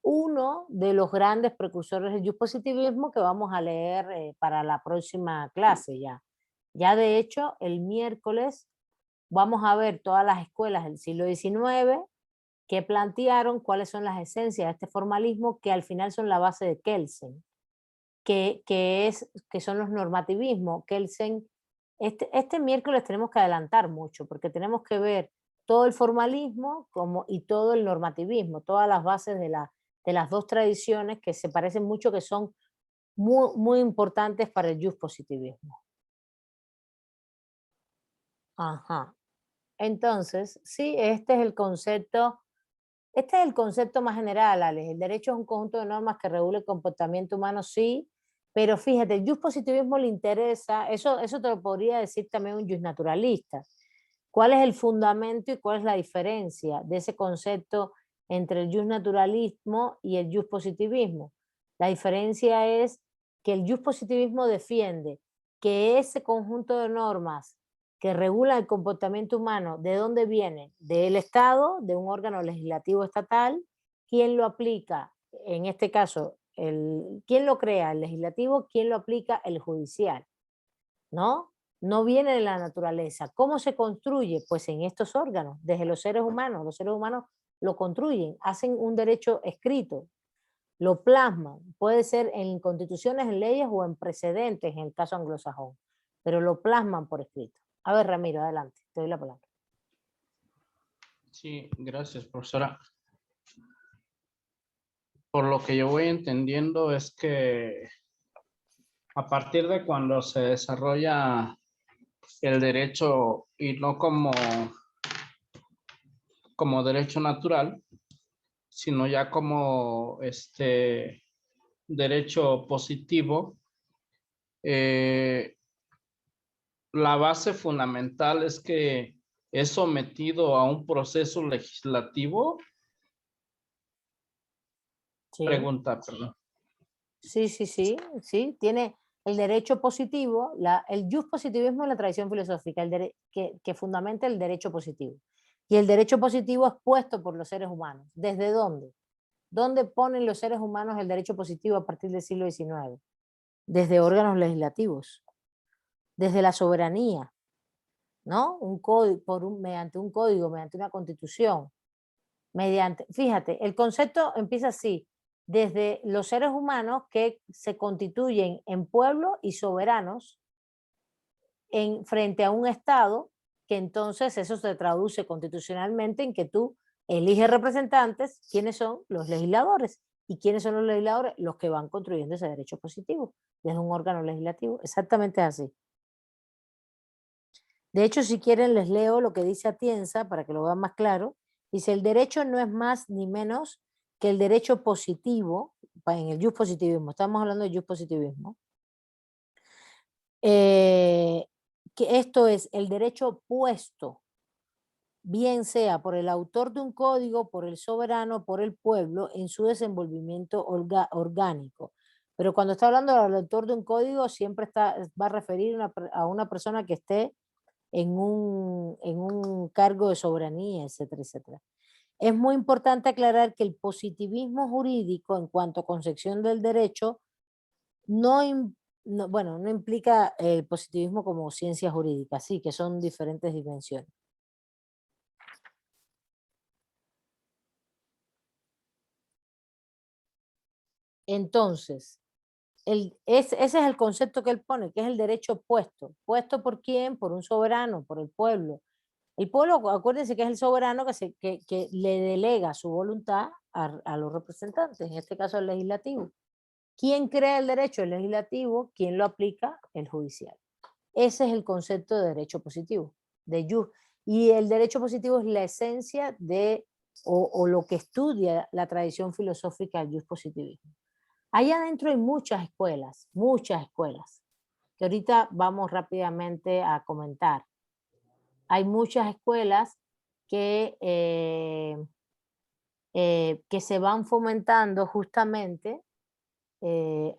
uno de los grandes precursores del positivismo que vamos a leer para la próxima clase ya. Ya de hecho, el miércoles vamos a ver todas las escuelas del siglo XIX que plantearon cuáles son las esencias de este formalismo que al final son la base de Kelsen, que son los normativismos. Kelsen, este miércoles tenemos que adelantar mucho porque tenemos que ver todo el formalismo y todo el normativismo, todas las bases de las dos tradiciones que se parecen mucho, que son muy, muy importantes para el positivismo. Ajá. Entonces, sí, este es el concepto más general, Alex. El derecho es un conjunto de normas que regula el comportamiento humano, sí, pero fíjate, el positivismo le interesa, eso te lo podría decir también un naturalista. ¿Cuál es el fundamento y cuál es la diferencia de ese concepto entre el naturalismo y el positivismo? La diferencia es que el positivismo defiende que ese conjunto de normas que regulan el comportamiento humano, ¿de dónde viene? Del Estado, de un órgano legislativo estatal. ¿Quién lo aplica? En este caso, ¿quién lo crea? El legislativo. ¿Quién lo aplica? El judicial, ¿no? No viene de la naturaleza. ¿Cómo se construye? Pues en estos órganos, desde los seres humanos. Los seres humanos lo construyen, hacen un derecho escrito, lo plasman. Puede ser en constituciones, en leyes o en precedentes, en el caso anglosajón, pero lo plasman por escrito. A ver, Ramiro, adelante, te doy la palabra. Sí, gracias, profesora. Por lo que yo voy entendiendo es que a partir de cuando se desarrolla el derecho y no como derecho natural, sino ya como derecho positivo, la base fundamental es que es sometido a un proceso legislativo. Sí. Pregunta, perdón. Sí, tiene el derecho positivo, el positivismo es la tradición filosófica que fundamenta el derecho positivo. Y el derecho positivo es puesto por los seres humanos. ¿Desde dónde? ¿Dónde ponen los seres humanos el derecho positivo a partir del siglo XIX? Desde órganos legislativos, desde la soberanía, ¿no? Mediante un código, mediante una constitución, fíjate, el concepto empieza así, desde los seres humanos que se constituyen en pueblo y soberanos frente a un Estado que entonces eso se traduce constitucionalmente en que tú eliges representantes. ¿Quiénes son? Los legisladores. ¿Y quiénes son los legisladores? Los que van construyendo ese derecho positivo desde un órgano legislativo. Exactamente así. De hecho, si quieren, les leo lo que dice Atienza para que lo vean más claro. Dice, el derecho no es más ni menos que el derecho positivo, en el jus positivismo, estamos hablando de jus positivismo, que esto es el derecho puesto, bien sea por el autor de un código, por el soberano, por el pueblo, en su desenvolvimiento orgánico. Pero cuando está hablando del autor de un código, siempre va a referir a una persona que esté en un cargo de soberanía, etcétera, etcétera. Es muy importante aclarar que el positivismo jurídico, en cuanto a concepción del derecho, no implica el positivismo como ciencia jurídica, sí, que son diferentes dimensiones. Entonces, ese es el concepto que él pone, que es el derecho puesto. ¿Puesto por quién? Por un soberano, por el pueblo. El pueblo, acuérdense que es el soberano que le delega su voluntad a los representantes, en este caso el legislativo. ¿Quién crea el derecho? El legislativo. ¿Quién lo aplica? El judicial. Ese es el concepto de derecho positivo, de jus. Y el derecho positivo es la esencia de, o lo que estudia la tradición filosófica del jus positivismo. Allá adentro hay muchas escuelas, que ahorita vamos rápidamente a comentar. Hay muchas escuelas que se van fomentando justamente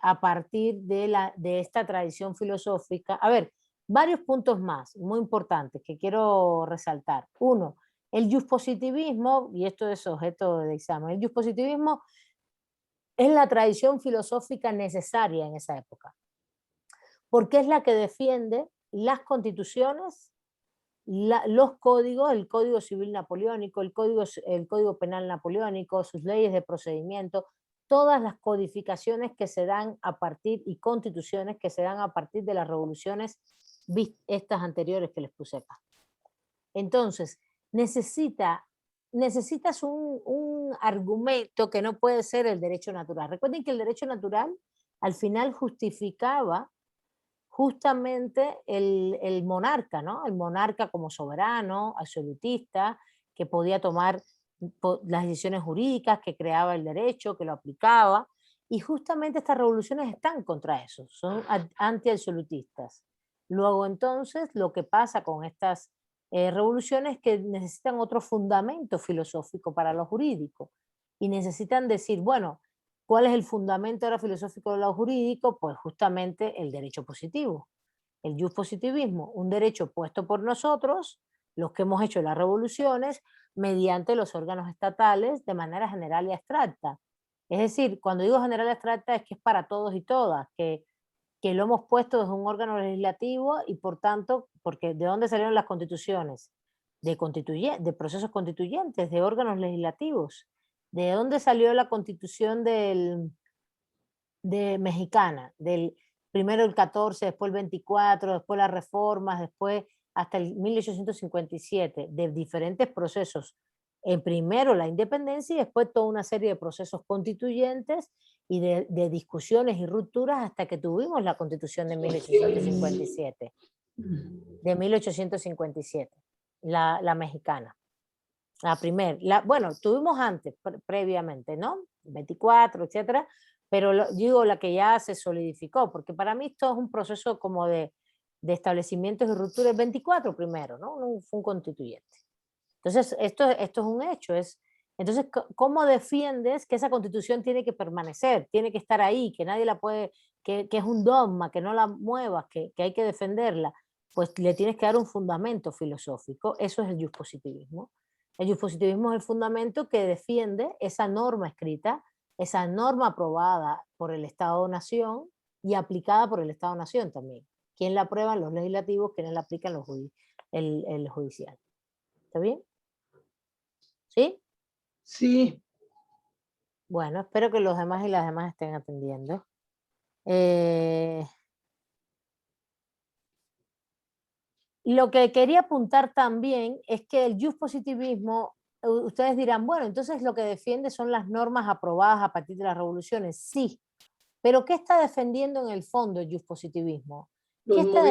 a partir de esta tradición filosófica. A ver, varios puntos más muy importantes que quiero resaltar. Uno, el juspositivismo, y esto es objeto de examen, el juspositivismo es la tradición filosófica necesaria en esa época, porque es la que defiende las constituciones, los códigos, el Código Civil Napoleónico, el Código Penal Napoleónico, sus leyes de procedimiento, todas las codificaciones que se dan a partir, y constituciones que se dan a partir de las revoluciones estas anteriores que les puse acá. Entonces, necesitas un argumento que no puede ser el derecho natural. Recuerden que el derecho natural al final justificaba justamente el monarca, ¿no? El monarca como soberano, absolutista, que podía tomar las decisiones jurídicas, que creaba el derecho, que lo aplicaba, y justamente estas revoluciones están contra eso, son anti-absolutistas. Luego entonces lo que pasa con estas revoluciones es que necesitan otro fundamento filosófico para lo jurídico, y necesitan decir, bueno, ¿cuál es el fundamento ahora filosófico de lo jurídico? Pues justamente el derecho positivo, el juspositivismo, un derecho puesto por nosotros, los que hemos hecho las revoluciones, mediante los órganos estatales de manera general y abstracta. Es decir, cuando digo general y abstracta es que es para todos y todas, que lo hemos puesto desde un órgano legislativo y por tanto, porque ¿de dónde salieron las constituciones? De procesos constituyentes, de órganos legislativos. ¿De dónde salió la constitución de mexicana? Primero el 14, después el 24, después las reformas, después hasta el 1857, de diferentes procesos. En primero la independencia y después toda una serie de procesos constituyentes y de discusiones y rupturas hasta que tuvimos la constitución de 1857. De 1857, la mexicana. Bueno, tuvimos antes, previamente, ¿no? 24, etcétera, pero digo la que ya se solidificó, porque para mí esto es un proceso como de establecimientos y rupturas. 24 primero, ¿no? Fue un constituyente. Entonces, esto es un hecho. Entonces, ¿cómo defiendes que esa constitución tiene que permanecer, tiene que estar ahí, que nadie la puede, que es un dogma, que no la muevas, que hay que defenderla? Pues le tienes que dar un fundamento filosófico. Eso es el juspositivismo. El juspositivismo es el fundamento que defiende esa norma escrita, esa norma aprobada por el Estado-Nación y aplicada por el Estado-Nación también. ¿Quién la aprueba? Los legislativos. ¿Quiénes la aplican? El judicial. ¿Está bien? ¿Sí? Sí. Bueno, espero que los demás y las demás estén atendiendo. Lo que quería apuntar también es que el positivismo, ustedes dirán, bueno, entonces lo que defiende son las normas aprobadas a partir de las revoluciones. Sí, pero ¿qué está defendiendo en el fondo el positivismo? Los ¿Qué está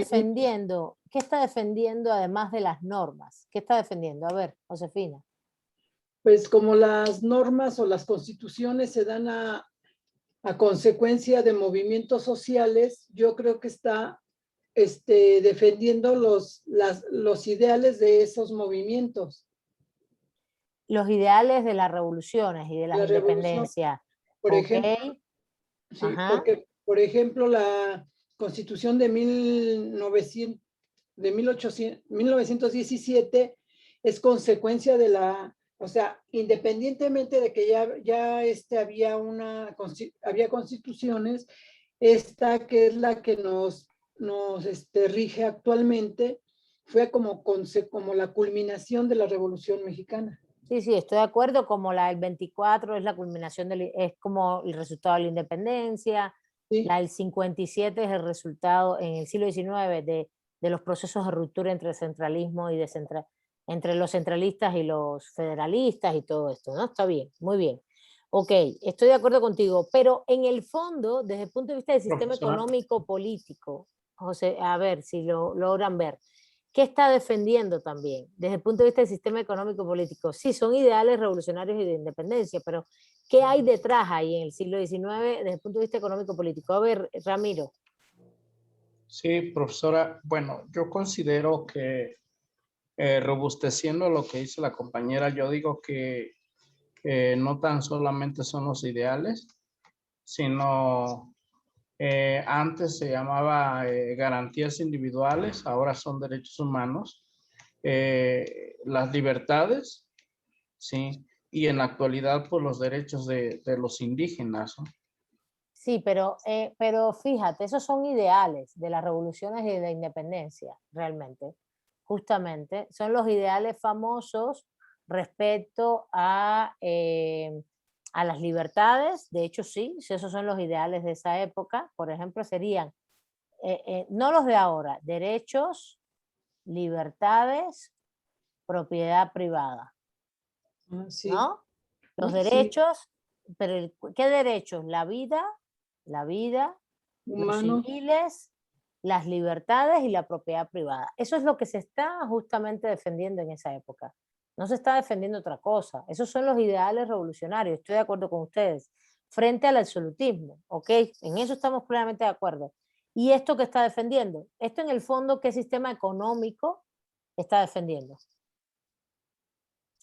defendiendo además de las normas? ¿Qué está defendiendo? A ver, Josefina. Pues como las normas o las constituciones se dan a consecuencia de movimientos sociales, yo creo que está defendiendo los ideales de esos movimientos. Los ideales de las revoluciones y de las La revolución, independencias. por ejemplo, sí, Ajá. porque, por ejemplo, la Constitución de 1917 es consecuencia de o sea, independientemente de que ya había constituciones, esta que es la que nos rige actualmente, fue como la culminación de la Revolución Mexicana. Sí, sí, estoy de acuerdo, como la del 24 es la culminación, es como el resultado de la independencia, Sí. la del 57 es el resultado en el siglo XIX de los procesos de ruptura entre centralismo y entre los centralistas y los federalistas y todo esto, ¿no? Está bien, muy bien. Ok, estoy de acuerdo contigo, pero en el fondo, desde el punto de vista del sistema Profesora. económico político, José, a ver si lo logran ver, ¿qué está defendiendo también desde el punto de vista del sistema económico político? Sí, son ideales revolucionarios y de independencia, pero ¿qué hay detrás ahí en el siglo XIX desde el punto de vista económico político? A ver, Ramiro. Sí, profesora. Bueno, yo considero que robusteciendo lo que dice la compañera, yo digo que no tan solamente son los ideales, sino antes se llamaba garantías individuales, ahora son derechos humanos, las libertades, sí, y en la actualidad pues los derechos de los indígenas, ¿no? Sí, pero fíjate, esos son ideales de las revoluciones y de la independencia, realmente. Justamente, son los ideales famosos respecto a las libertades. De hecho, sí, esos son los ideales de esa época. Por ejemplo, serían, no los de ahora, derechos, libertades, propiedad privada, Sí. ¿no? Los Sí. derechos, pero ¿qué derechos? La vida, los Humanos. civiles, las libertades y la propiedad privada. Eso es lo que se está justamente defendiendo en esa época. No se está defendiendo otra cosa. Esos son los ideales revolucionarios. Estoy de acuerdo con ustedes. Frente al absolutismo, ¿ok? En eso estamos plenamente de acuerdo. ¿Y esto que está defendiendo? Esto en el fondo, ¿qué sistema económico está defendiendo?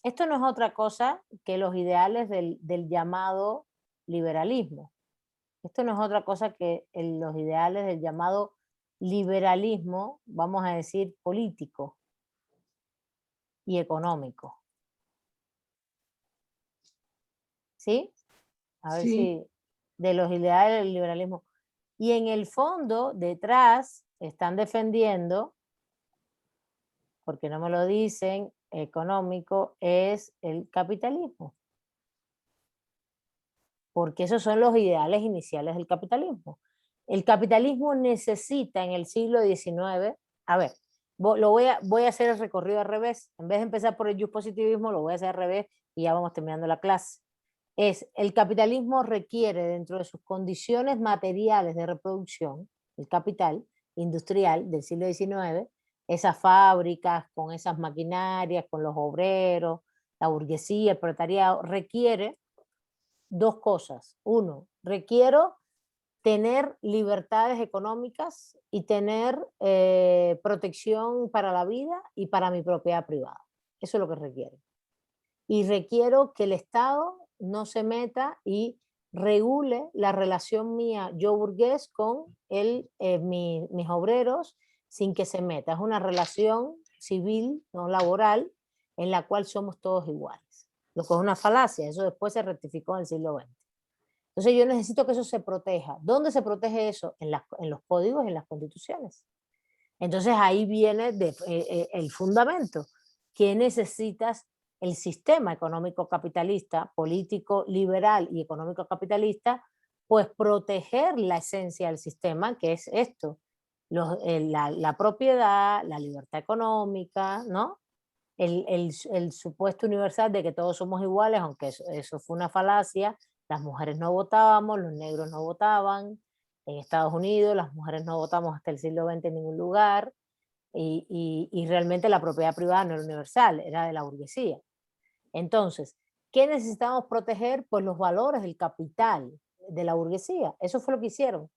Esto no es otra cosa que los ideales del llamado liberalismo. Esto no es otra cosa que los ideales del llamado liberalismo, vamos a decir, político y económico. ¿Sí? A ver Sí. si de los ideales del liberalismo. Y en el fondo, detrás, están defendiendo, porque no me lo dicen, económico, es el capitalismo. Porque esos son los ideales iniciales del capitalismo. El capitalismo necesita en el siglo XIX, a ver, voy a hacer el recorrido al revés, en vez de empezar por el positivismo, lo voy a hacer al revés y ya vamos terminando la clase. El capitalismo requiere dentro de sus condiciones materiales de reproducción, el capital industrial del siglo XIX, esas fábricas con esas maquinarias, con los obreros, la burguesía, el proletariado, requiere dos cosas. Uno, requiero tener libertades económicas y tener protección para la vida y para mi propiedad privada. Eso es lo que requiere. Y requiero que el Estado no se meta y regule la relación mía, yo burgués, con mis obreros sin que se meta. Es una relación civil, no laboral, en la cual somos todos iguales. Lo que es una falacia, eso después se rectificó en el siglo XX. Entonces yo necesito que eso se proteja. ¿Dónde se protege eso? En los códigos, en las constituciones. Entonces ahí viene el fundamento. ¿Qué necesitas? El sistema económico capitalista, político liberal y económico capitalista, pues proteger la esencia del sistema, que es esto, la propiedad, la libertad económica, ¿no? El supuesto universal de que todos somos iguales, aunque eso fue una falacia. Las mujeres no votábamos, los negros no votaban. En Estados Unidos las mujeres no votamos hasta el siglo XX en ningún lugar. Y realmente la propiedad privada no era universal, era de la burguesía. Entonces, ¿qué necesitamos proteger? Pues los valores del capital de la burguesía. Eso fue lo que hicieron.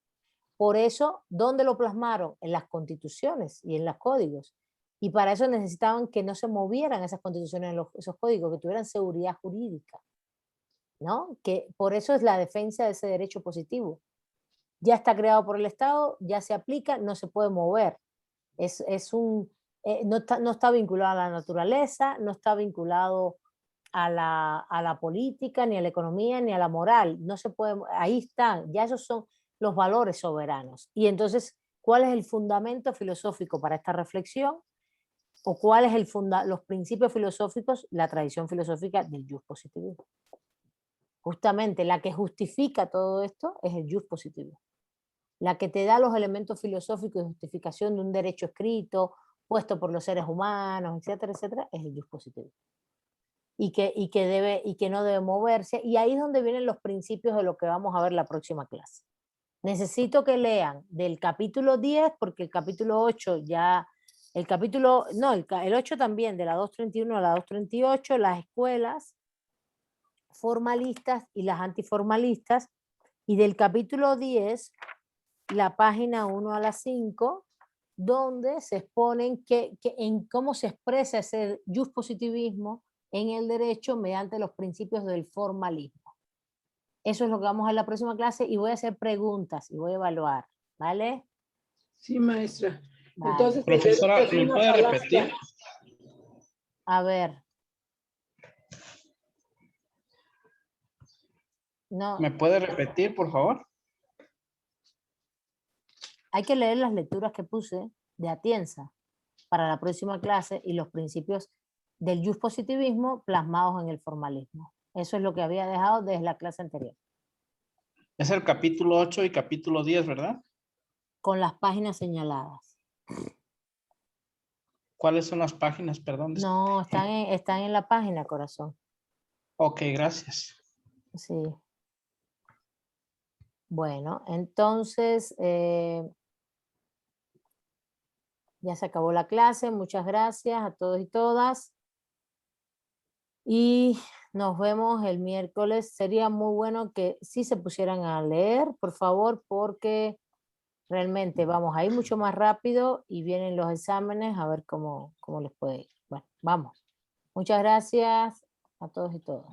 Por eso, ¿dónde lo plasmaron? En las constituciones y en los códigos. Y para eso necesitaban que no se movieran esas constituciones, esos códigos, que tuvieran seguridad jurídica, ¿no? Que por eso es la defensa de ese derecho positivo. Ya está creado por el Estado, ya se aplica, no se puede mover. No está vinculado a la naturaleza, no está vinculado a la política, ni a la economía, ni a la moral. No se puede, ahí están, ya esos son los valores soberanos. Y entonces, ¿cuál es el fundamento filosófico para esta reflexión? ¿O cuál es los principios filosóficos, la tradición filosófica del jus positivismo? Justamente la que justifica todo esto es el jus positivismo. La que te da los elementos filosóficos de justificación de un derecho escrito, puesto por los seres humanos, etcétera, etcétera, es el jus positivismo. Y que no debe moverse. Y ahí es donde vienen los principios de lo que vamos a ver la próxima clase. Necesito que lean del capítulo 10, porque el capítulo 8 ya, el 8 también, de la 231 a la 238, las escuelas formalistas y las antiformalistas, y del capítulo 10, la página 1 a la 5, donde se exponen en cómo se expresa ese jus positivismo en el derecho mediante los principios del formalismo. Eso es lo que vamos a ver en la próxima clase y voy a hacer preguntas y voy a evaluar, ¿vale? Sí, maestra. Vale. Entonces, Profesora, es ¿me una puede falacia. repetir? A ver. No, ¿Me puede repetir, por favor? hay que leer las lecturas que puse de Atienza para la próxima clase y los principios del jus positivismo plasmados en el formalismo. Eso es lo que había dejado desde la clase anterior. Es el capítulo 8 y capítulo 10, ¿verdad? Con las páginas señaladas. ¿Cuáles son las páginas? Perdón. No, están en la página, corazón. Ok, gracias. Sí. Bueno, entonces ya se acabó la clase. Muchas gracias a todos y todas. Y nos vemos el miércoles. Sería muy bueno que sí se pusieran a leer, por favor, porque realmente vamos a ir mucho más rápido y vienen los exámenes a ver cómo les puede ir. Bueno, vamos. Muchas gracias a todos y todas.